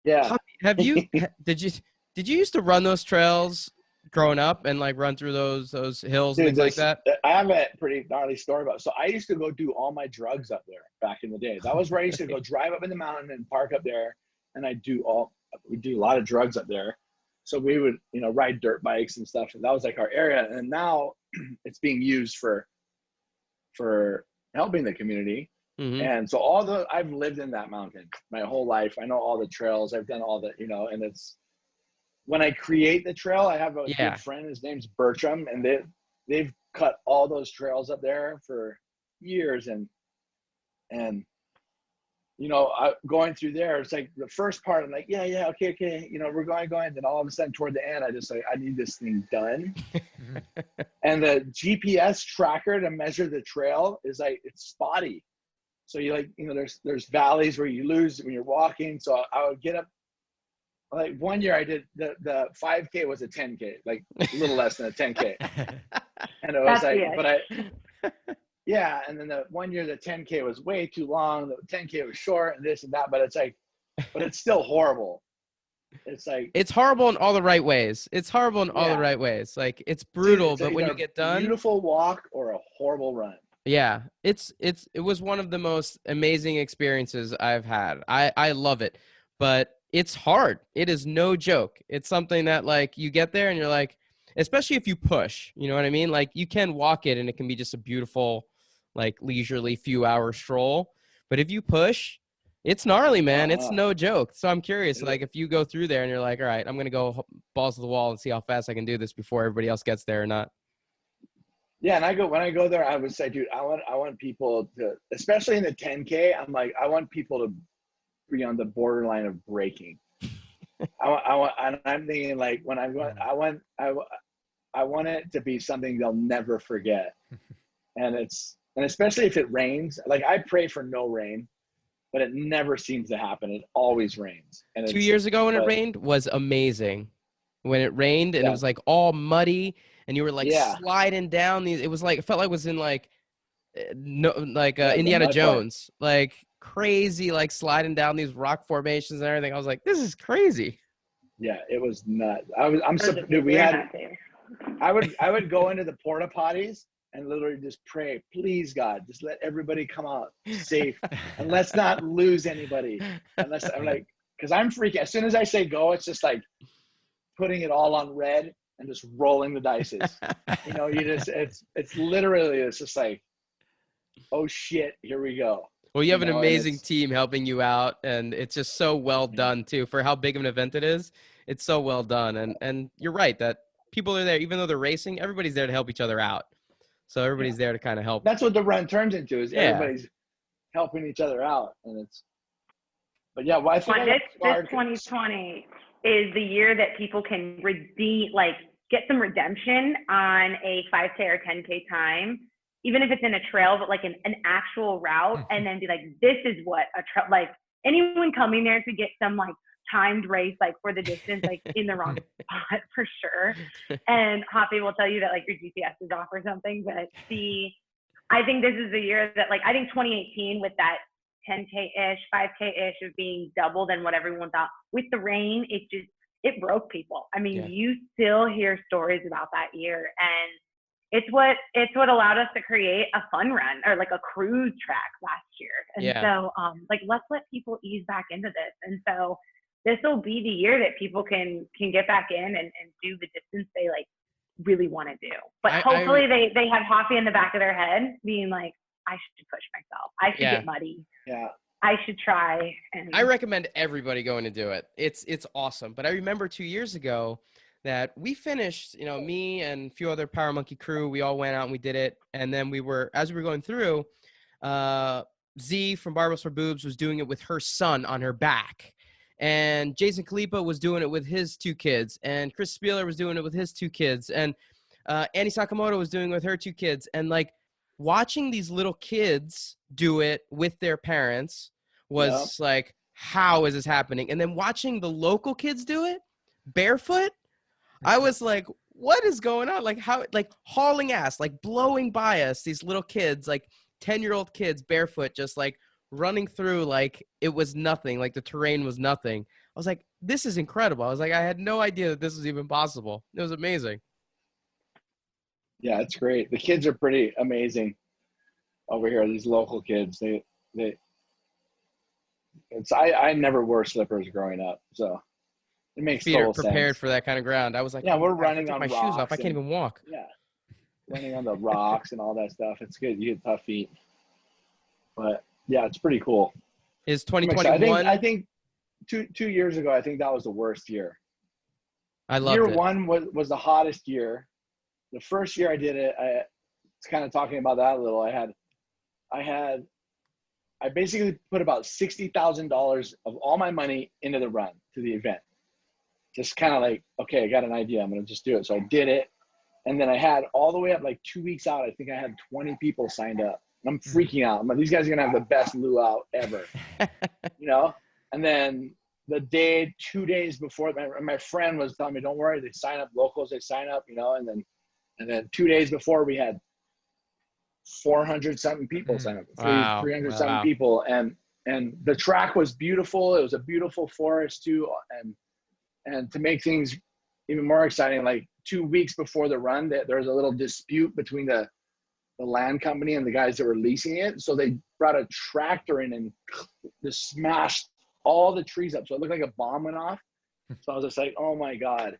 Yeah. Hoppy, did you used to run those trails growing up and like run through those hills and things like that? I have a pretty gnarly story about it. So I used to go do all my drugs up there back in the day. That was where I used to go drive up in the mountain and park up there, and we do a lot of drugs up there. So we would, you know, ride dirt bikes and stuff, and that was like our area. And now it's being used for helping the community. Mm-hmm. And so I've lived in that mountain my whole life. I know all the trails. I've done all the, you know, and it's, when I create the trail, I have a good friend, his name's Bertram, and they've cut all those trails up there for years. And you know, going through there, it's like the first part, I'm like, yeah, okay, you know, we're going. Then all of a sudden toward the end, I just like, I need this thing done. And the GPS tracker to measure the trail is like, it's spotty. So you like, you know, there's valleys where you lose when you're walking. So I would get up. Like one year I did the 5K was a 10K, like a little less than a 10K. And it was yeah. And then the one year the 10K was way too long. The 10K was short and this and that, but it's like, but it's still horrible. It's like, it's horrible in all the right ways. It's horrible in all the right ways. Like it's brutal, but when you get done, beautiful walk or a horrible run. Yeah, it was one of the most amazing experiences I've had. I love it, but it's hard. It is no joke. It's something that like you get there and you're like, especially if you push, you know what I mean? Like you can walk it and it can be just a beautiful, like leisurely few hour stroll. But if you push, it's gnarly, man. It's no joke. So I'm curious, like if you go through there and you're like, all right, I'm going to go balls to the wall and see how fast I can do this before everybody else gets there or not. Yeah, and when I go there, I would say, dude, I want people to, especially in the 10K, I'm like, I want people to be on the borderline of breaking. And I'm thinking like when I'm going, I want it to be something they'll never forget. And especially if it rains, like I pray for no rain, but it never seems to happen. It always rains. And 2 years ago when it rained was amazing. When it rained and it was like all muddy and you were like sliding down these, it felt like it was in like, Indiana Jones, like crazy, like sliding down these rock formations and everything. I was like, this is crazy. Yeah, it was nuts. I would go into the porta potties and literally just pray, please God, just let everybody come out safe and let's not lose anybody. Unless I'm like, because I'm freaking. As soon as I say go, it's just like putting it all on red and just rolling the dices. You know, it's literally, it's just like, oh shit, here we go. Well, you have an amazing team helping you out, and it's just so well done too. For how big of an event it is, it's so well done. And you're right that people are there, even though they're racing, everybody's there to help each other out. So everybody's there to kind of help. That's what the run turns into, is everybody's helping each other out. And but yeah, well, I think this 2020 is the year that people can get some redemption on a 5K or 10K time, even if it's in a trail, but like an actual route, and then be like, this is what a trail, like anyone coming there to get some like timed race, like for the distance, like in the wrong spot for sure. And Hoppy will tell you that like your GPS is off or something, but I think this is the year that like, I think 2018 with that 10K-ish, 5K-ish of being double than what everyone thought. With the rain, it just, it broke people. I mean, Yeah. you still hear stories about that year, and it's what allowed us to create a fun run or like a cruise track last year. And so like, let's let people ease back into this. And so this will be the year that people can get back in and do the distance they like really want to do. But hopefully they have Hoffy in the back of their head being like, I should push myself. I should get muddy. Yeah. I should try. And I recommend everybody going to do it. It's awesome. But I remember 2 years ago that we finished, you know, me and a few other Power Monkey crew, we all went out and we did it. And then as we were going through, Z from Barbells for Boobs was doing it with her son on her back. And Jason Kalipa was doing it with his 2 kids. And Chris Spieler was doing it with his 2 kids. And Annie Sakamoto was doing it with her 2 kids. And like watching these little kids do it with their parents was like, how is this happening? And then watching the local kids do it barefoot, I was like, what is going on? Like how, like hauling ass, like blowing by us, these little kids, like 10-year-old kids barefoot, just like running through like it was nothing, like the terrain was nothing. I was like, this is incredible. I was like, I had no idea that this was even possible. It was amazing. Yeah, it's great. The kids are pretty amazing over here. These local kids, I never wore slippers growing up, so it makes Feet are total prepared sense. for that kind of ground. I was like, Yeah, we're oh, running I on take my rocks shoes off. I can't even walk. Yeah, running on the rocks and all that stuff. It's good. You get tough feet, but yeah, it's pretty cool. Is 2021? I think 2 years ago, I think that was the worst year. I loved Year it. one was the hottest year. The first year I did it, I was kind of talking about that a little. I basically put about $60,000 of all my money into the run to the event. Just kind of like, okay, I got an idea. I'm going to just do it. So I did it. And then I had all the way up like 2 weeks out, I think I had 20 people signed up. And I'm freaking out. I'm like, these guys are going to have the best luau ever, you know? And then the 2 days before, my friend was telling me, don't worry, they sign up, locals, they sign up, you know? And then 2 days before, we had 400 something people sign up, 300 something people. And the track was beautiful. It was a beautiful forest too. And to make things even more exciting, like 2 weeks before the run, there was a little dispute between the land company and the guys that were leasing it. So they brought a tractor in and just smashed all the trees up. So it looked like a bomb went off. So I was just like, oh my God.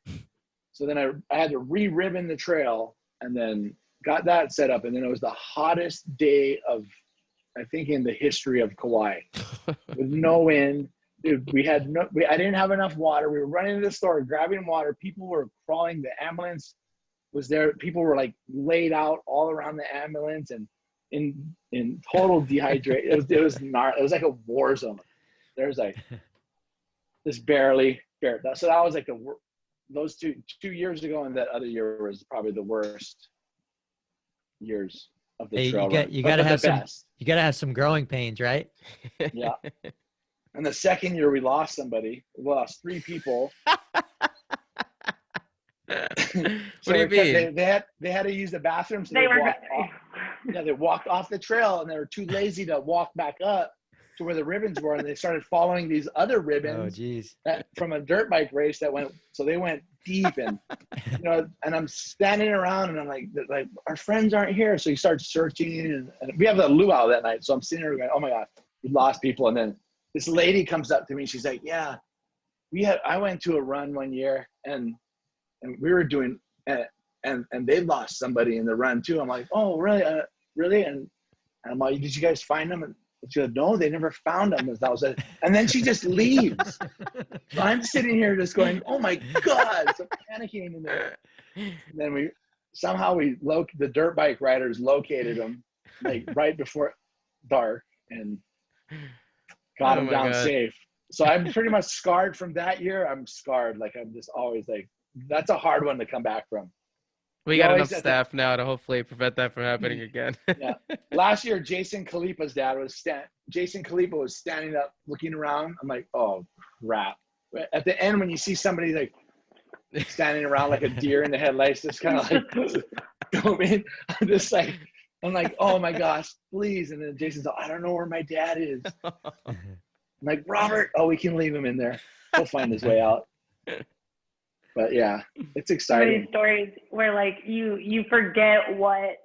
So then I had to re-ribbon the trail and then got that set up. And then it was the hottest day of, I think, in the history of Kauai with no wind. Dude, I didn't have enough water. We were running to the store, grabbing water. People were crawling. The ambulance was there. People were like laid out all around the ambulance and in total dehydration. It was like a war zone. There's like just barely. So that was like those two years ago, and that other year was probably the worst years of the trail run. You gotta have some growing pains, right? Yeah. And the second year we lost somebody. We lost 3 people. What do you mean? They had to use the bathroom, so they walked off the trail, and they were too lazy to walk back up to where the ribbons were, and they started following these other ribbons from a dirt bike race that went. So they went deep, and you know, and I'm standing around, and I'm like our friends aren't here. So you start searching, and we have the luau that night. So I'm sitting there going, oh my God, we lost people, and then this lady comes up to me. She's like, yeah, I went to a run one year, and we were doing, and they lost somebody in the run too. I'm like, oh, really? Really? And I'm like, did you guys find them? And she goes, no, they never found them. And then she just leaves. So I'm sitting here just going, oh my God. So panicking in there. And then the dirt bike riders located them like right before dark and got them down safe. So I'm pretty much scarred from that year. I'm scarred. Like I'm just always like, that's a hard one to come back from. We got enough staff now to hopefully prevent that from happening again. Yeah. Last year, Jason Kalipa's dad Jason Kalipa was standing up looking around. I'm like, oh crap. At the end, when you see somebody like standing around like a deer in the headlights, just kind of like going, I'm like, oh my gosh, please. And then Jason's like, I don't know where my dad is. I'm like, Robert, oh, we can leave him in there. He'll find his way out. But yeah, it's Some of exciting. these stories where like you forget what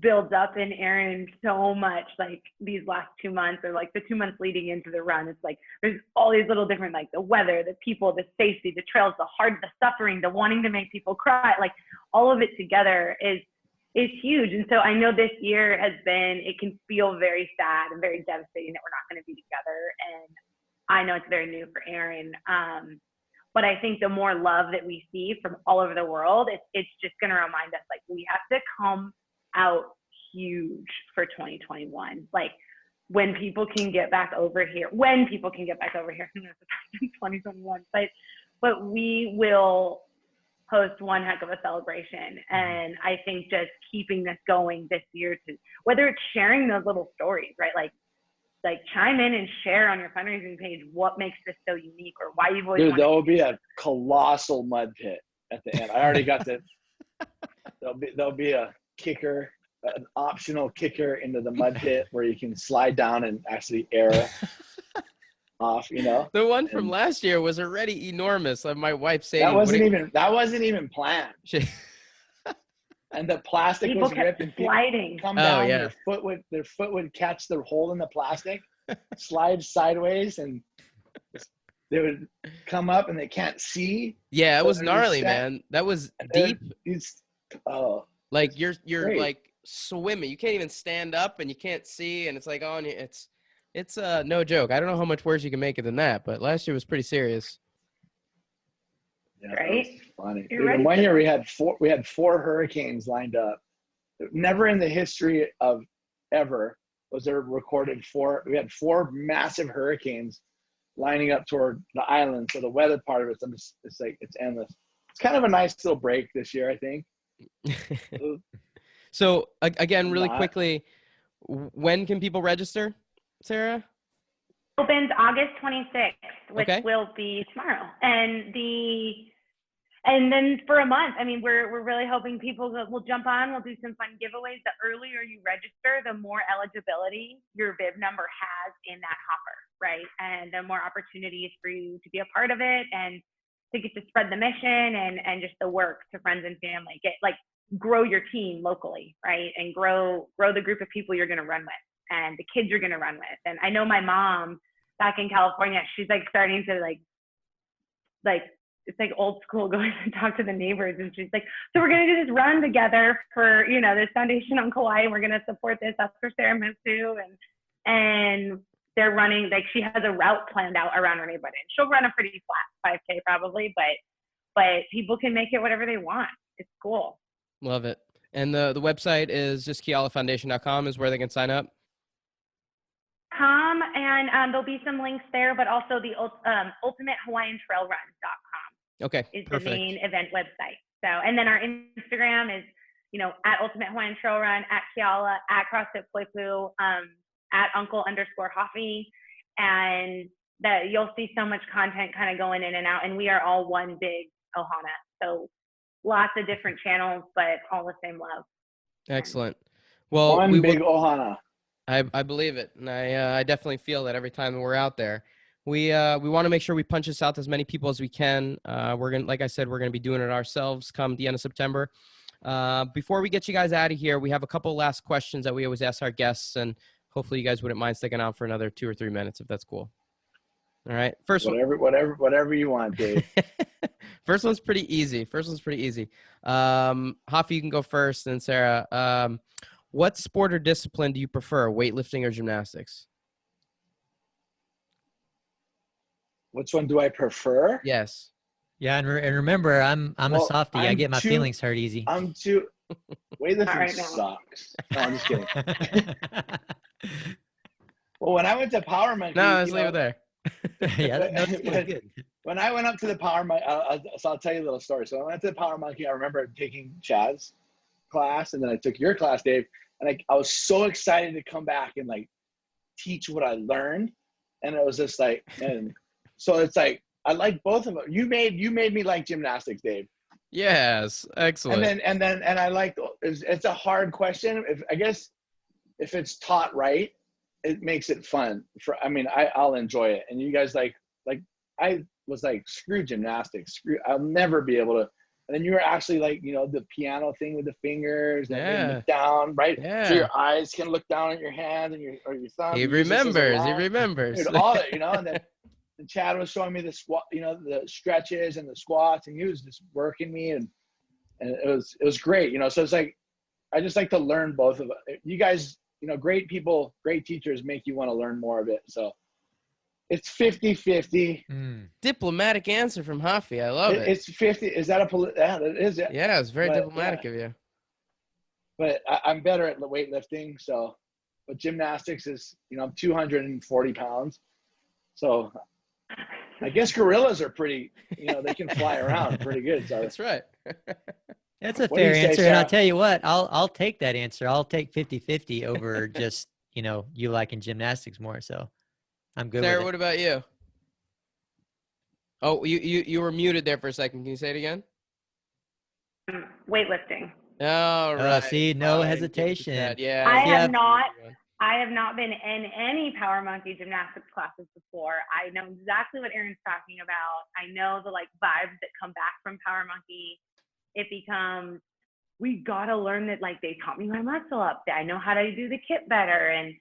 builds up in Aaron so much, like these last 2 months or like the 2 months leading into the run. It's like there's all these little different, like the weather, the people, the safety, the trails, the suffering, the wanting to make people cry, like all of it together is huge. And so I know this year it can feel very sad and very devastating that we're not going to be together. And I know it's very new for Aaron. But I think the more love that we see from all over the world, it's just going to remind us, like, we have to come out huge for 2021. Like, when people can get back over here, who knows if it's in 2021, but we will host one heck of a celebration. And I think just keeping this going this year, to whether it's sharing those little stories, right? Like chime in and share on your fundraising page what makes this so unique, or why you've always Dude, there will be a colossal mud pit at the end. I already got the there'll be a kicker, an optional kicker into the mud pit where you can slide down and actually air off, you know. The one from last year was already enormous. My wife saying that wasn't even planned. And the plastic people was kept ripped and sliding. come down, yeah. their foot would catch the hole in the plastic, slide sideways, and they would come up and they can't see. Yeah, it So was they're gnarly, just man. That was They're- deep. It's Like you're great. like swimming. You can't even stand up and you can't see, and it's like on you. It's no joke. I don't know how much worse you can make it than that, but last year was pretty serious. Yeah, Right? that was funny. You're Dude, ready and one for year that. we had four hurricanes lined up. Never in the history of ever was there recorded four. We had four massive hurricanes lining up toward the island. So the weather part of it's endless. It's kind of a nice little break this year, I think. So again, really Not- quickly, when can people register, Sarah? Opens August 26th, which Okay. will be tomorrow. And then for a month, I mean, we're really hoping people will jump on. We'll do some fun giveaways. The earlier you register, the more eligibility your bib number has in that hopper, right? And the more opportunities for you to be a part of it and to get to spread the mission and just the work to friends and family. Grow your team locally, right? And grow the group of people you're going to run with and the kids you're going to run with. And I know my mom back in California, she's like starting to like it's like old school, going to talk to the neighbors, and she's like, so we're going to do this run together for, this foundation on Kauai, and we're going to support this. That's where Sarah moved to. And they're running, like, she has a route planned out around her neighborhood, and she'll run a pretty flat 5K probably, but people can make it whatever they want. It's cool. Love it. And the website is just kealafoundation.com is where they can sign up. And there'll be some links there, but also the ultimatehawaiiantrailrun.com Okay. is Perfect. the main event website. So, and then our Instagram is, at Ultimate Hawaiian Trail Run, at Keala, at CrossFit Poipu, at Uncle_Hoffy, and that you'll see so much content kind of going in and out, and we are all one big ohana. So lots of different channels, but all the same love. Excellent. Well, one big ohana. I believe it, and I definitely feel that every time we're out there. We want to make sure we punch this out to as many people as we can. We're gonna, like I said, we're gonna be doing it ourselves come the end of September. Before we get you guys out of here, we have a couple last questions that we always ask our guests, and hopefully you guys wouldn't mind sticking out for another 2 or 3 minutes if that's cool. All right, Whatever you want, Dave. First one's pretty easy. Hoffy, you can go first, and Sarah. What sport or discipline do you prefer, weightlifting or gymnastics? Which one do I prefer? Yes. Yeah, and remember, I'm a softie. I get my feelings hurt easy. I'm too. Weightlifting Right now. sucks. No, I'm just kidding. Well, when I went to Power Monkey, No, let's leave it there. Yeah, no, it's good. When I went up to the Power Monkey, so I'll tell you a little story. So when I went to the Power Monkey, I remember taking Chad's class, and then I took your class, Dave, and I was so excited to come back and like teach what I learned, and it was just like, and so it's like I like both of them. You made me like gymnastics, Dave. Yes, excellent. And I like it's a hard question. I guess if it's taught right, it makes it fun. I'll enjoy it. And you guys like was like, screw gymnastics. I'll never be able to. And then you were actually like, you know, the piano thing with the fingers and look down, right? Yeah. So your eyes can look down at your hand and your thumb. He remembers. Dude, all it, you know, and then Chad was showing me the squat, you know, the stretches and the squats, and he was just working me, and it was great, you know. So it's like, I just like to learn both of it. You guys, you know, great people, great teachers make you want to learn more of it. So it's 50-50. Diplomatic answer from Hafi. I love it. It's 50. Is that yeah, it is. Yeah, it's very diplomatic of you. But I'm better at weightlifting. So, but gymnastics is, you know, I'm 240 pounds. So I guess gorillas are pretty, you know, they can fly around pretty good. So That's right. That's a What do you fair say, answer. Sarah? And I'll tell you what, I'll take that answer. I'll take 50-50 over just, you know, you liking gymnastics more. So I'm good Sarah, with it. what about you? Oh, you were muted there for a second. Can you say it again? Weightlifting. All right. See, no fine. hesitation. Give it to Chad. Yeah. I Yeah. have not been in any Power Monkey gymnastics classes before. I know exactly what Aaron's talking about. I know the like vibes that come back from Power Monkey. It becomes, we gotta learn that, like, they taught me my muscle up. I know how to do the kip better, and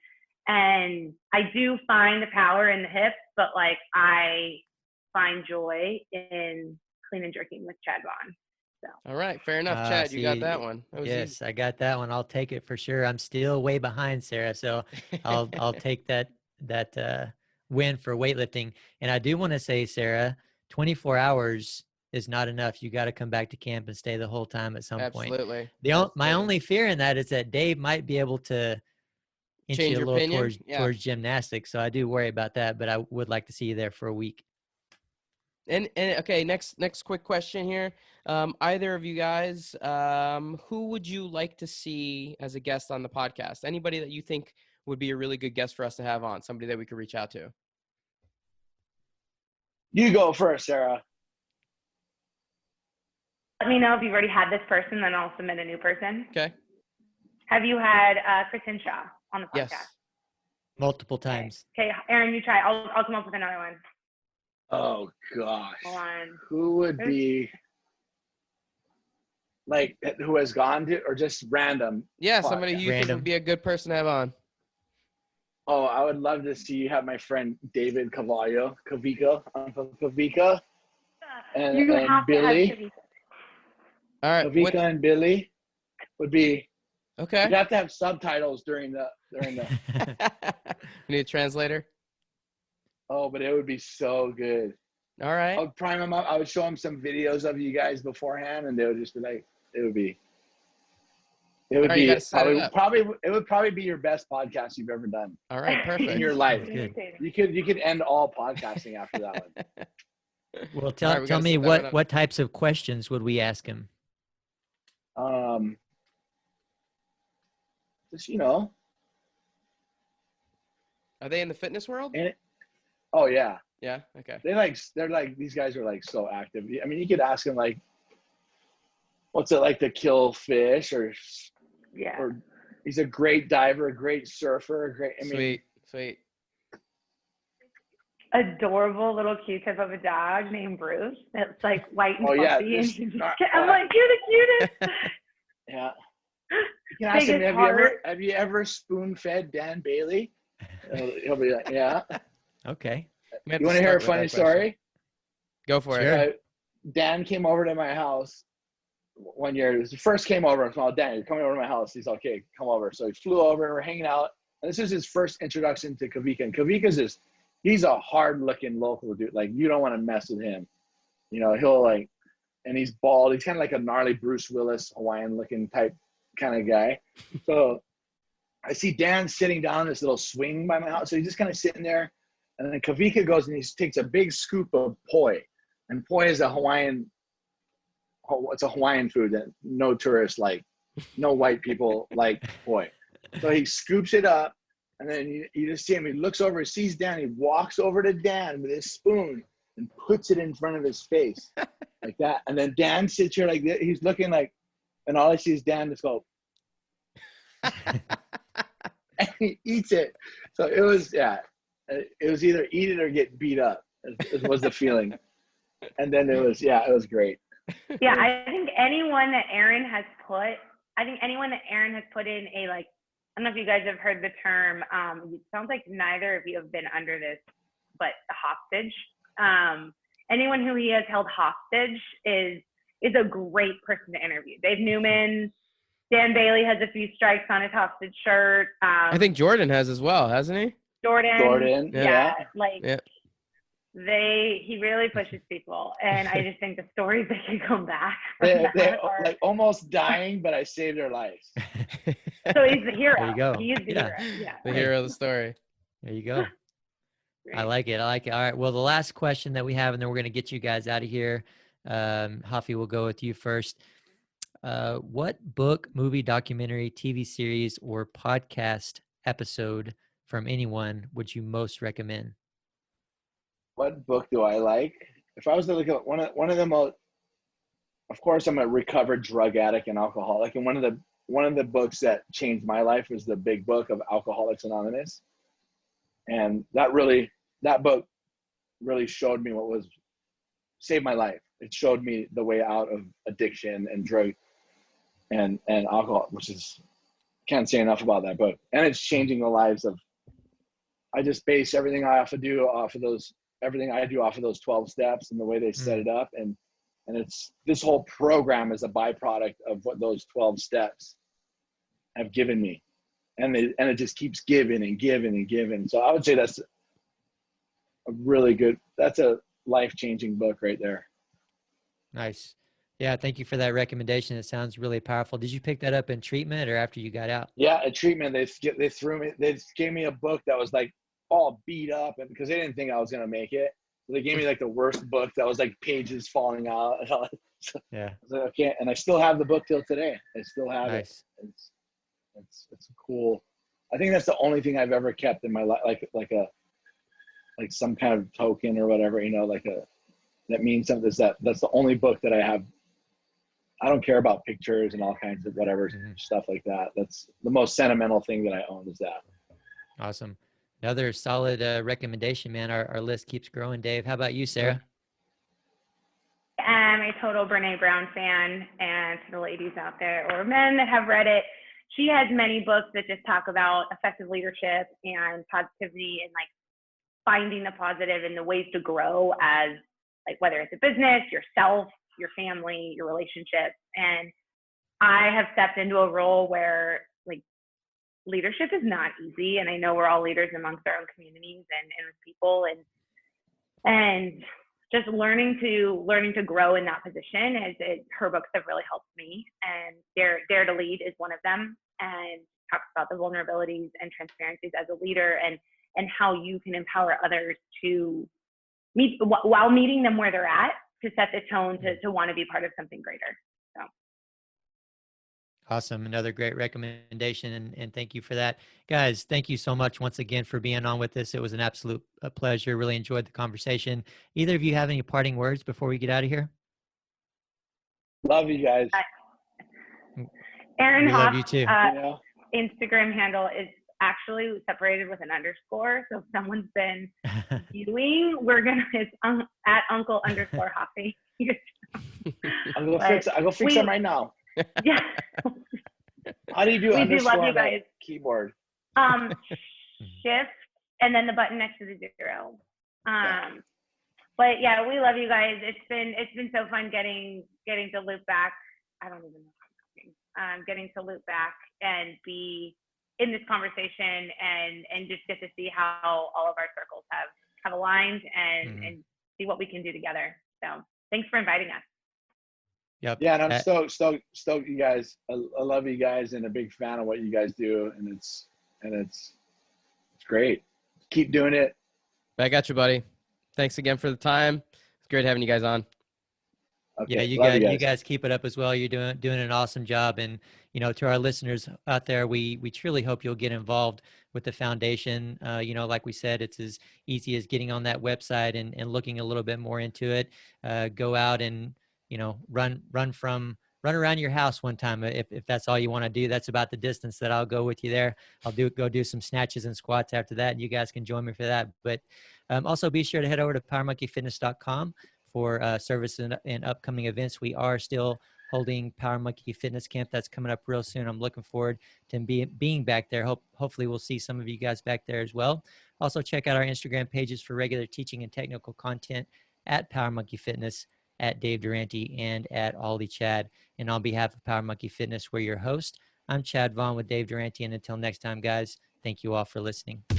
I do find the power in the hips, but like I find joy in clean and jerking with Chad Vaughn. So. All right. Fair enough. Chad, you got See, that one. That was yes, easy. I got that one. I'll take it for sure. I'm still way behind Sarah, so I'll take that win for weightlifting. And I do want to say, Sarah, 24 hours is not enough. You got to come back to camp and stay the whole time at some point. Absolutely. My only fear in that is that Dave might be able to inch Change you a your little opinion? towards gymnastics. So I do worry about that, but I would like to see you there for a week. And okay, next quick question here. Either of you guys, who would you like to see as a guest on the podcast? Anybody that you think would be a really good guest for us to have on? Somebody that we could reach out to? You go first, Sarah. Let me know if you've already had this person, then I'll submit a new person. Okay. Have you had Kristen Shaw on the podcast? Yes. Multiple times. Okay, Aaron, you try. I'll come up with another one. Oh gosh. Hold on. Who would be like, who has gone to, or just random? Yeah, somebody who you think Random. would be a good person to have on. Oh, I would love to see you have my friend David Cavika, and, You and have to Billy. have Kavika. All right. Kavika and Billy would be. Okay. You have to have subtitles during the. We need a translator. Oh, but it would be so good. All I right. would prime them up. I would show them some videos of you guys beforehand, and they would just be like, it would be right, you gotta set it probably up. it would probably be your best podcast you've ever done All right. in Perfect. your life. Good. You could end all podcasting after that one. Well, All tell right, we gotta me set that one up. what types of questions would we ask him? Just, you know, Are they in the fitness world? oh yeah, Yeah. Okay. they're like, these guys are like so active. I mean, you could ask them like, what's it like to kill fish, or Yeah. he's a great diver, a great surfer, Sweet. Adorable little Q-tip of a dog named Bruce. It's like white and Oh, yeah, fluffy. this- And I'm like, you're the cutest. yeah. You can ask him, Biggest have you ever spoon fed Dan Bailey? He'll be like, yeah. Okay. We have You to want to hear a start with funny that question. story? Go for Sure. it. Dan came over to my house one year. It was the first came over. I was like, Dan, you're coming over to my house. He's like, okay, come over. So he flew over. We're hanging out. And this is his first introduction to Kavika. And Kavika's he's a hard-looking local dude. Like, you don't want to mess with him. You know, he'll like, and he's bald. He's kind of like a gnarly Bruce Willis, Hawaiian-looking type kind of guy. So I see Dan sitting down in this little swing by my house. So he's just kind of sitting there. And then Kavika goes and he takes a big scoop of poi. And poi is a Hawaiian, it's a Hawaiian food that no tourists like. No white people like poi. So he scoops it up. And then you just see him. He looks over, sees Dan. He walks over to Dan with his spoon and puts it in front of his face like that. And then Dan sits here like this. He's looking like, and all I see is Dan just go, and he eats it. So it was, yeah, it was either eat it or get beat up. It was the feeling. And then it was great. Yeah, I think anyone that Aaron has put in a, like, I don't know if you guys have heard the term, it sounds like neither of you have been under this, but a hostage. Anyone who he has held hostage is a great person to interview. Dave Newman, Dan Bailey has a few strikes on his hostage shirt. I think Jordan has as well, hasn't he? Jordan, yeah. Like, yeah. he really pushes people, and I just think the stories that can come back they're are, like almost dying, but I saved their lives. so he's the hero. There you go. He is the hero. Yeah. The hero of the story. There you go. Great. I like it. All right. Well, the last question that we have, and then we're going to get you guys out of here. Hafi, we'll go with you first. What book, movie, documentary, TV series, or podcast episode from anyone would you most recommend? What book do I like? If I was to look at one of the most, of course, I'm a recovered drug addict and alcoholic, and one of the books that changed my life was the Big Book of Alcoholics Anonymous, and that book really showed me saved my life. It showed me the way out of addiction and drug and alcohol, which is, can't say enough about that book. And it's changing the lives of, I just base everything I do off of those 12 steps and the way they set it up. And it's, this whole program is a byproduct of what those 12 steps have given me. And it just keeps giving and giving and giving. So I would say that's a life-changing book right there. Nice. Yeah, thank you for that recommendation. It sounds really powerful. Did you pick that up in treatment or after you got out? Yeah, at treatment, they gave me a book that was like all beat up, and because they didn't think I was gonna make it, so they gave me like the worst book that was like pages falling out. So Yeah. I was like, okay, and I still have the book till today. I still have Nice. it. It's cool. I think that's the only thing I've ever kept in my life, like some kind of token or whatever, that means something. That's the only book that I have. I don't care about pictures and all kinds of whatever stuff like that. That's the most sentimental thing that I own is that. Awesome. Another solid recommendation, man. Our list keeps growing. Dave, how about you, Sarah? I'm a total Brene Brown fan, and to the ladies out there or men that have read it, she has many books that just talk about effective leadership and positivity and like finding the positive and the ways to grow as, like, whether it's a business, yourself, your family, your relationships. And I have stepped into a role where, like, leadership is not easy. And I know we're all leaders amongst our own communities and with people, and just learning to grow in that position. Her books have really helped me, and Dare to Lead is one of them, and talks about the vulnerabilities and transparencies as a leader and how you can empower others to while meeting them where they're at, to set the tone to want to be part of something greater. So. Awesome. Another great recommendation. And thank you for that. Guys, thank you so much once again for being on with us. It was an absolute pleasure. Really enjoyed the conversation. Either of you have any parting words before we get out of here? Love you guys. Aaron Hoff, love you too. Instagram handle is actually separated with an underscore. So if someone's been viewing, it's at Uncle_Hoffy. I'll go fix them right now. Yeah. How do you do we do underscore love you on that guys. keyboard? Shift and then the button next to the 0. But yeah, we love you guys. It's been so fun getting to loop back. I don't even know how I'm talking. Getting to loop back and be in this conversation and just get to see how all of our circles have aligned and see what we can do together. So thanks for inviting us. Yep. Yeah, and I'm stoked you guys. I love you guys and a big fan of what you guys do, and it's great. Keep doing it. Back at you, buddy. Thanks again for the time. It's great having you guys on. Okay, yeah, you guys keep it up as well. You're doing an awesome job. And, to our listeners out there, we truly hope you'll get involved with the foundation. Like we said, it's as easy as getting on that website and looking a little bit more into it. Go out and, run around your house one time. If that's all you want to do, that's about the distance that I'll go with you there. I'll go do some snatches and squats after that, and you guys can join me for that. But also be sure to head over to powermonkeyfitness.com for service and upcoming events. We are still holding Power Monkey Fitness Camp. That's coming up real soon. I'm looking forward to being back there. Hopefully we'll see some of you guys back there as well. Also check out our Instagram pages for regular teaching and technical content at Power Monkey Fitness, at Dave Durante, and at Ollie Chad. And on behalf of Power Monkey Fitness, we're your host. I'm Chad Vaughn with Dave Durante. And until next time, guys, thank you all for listening.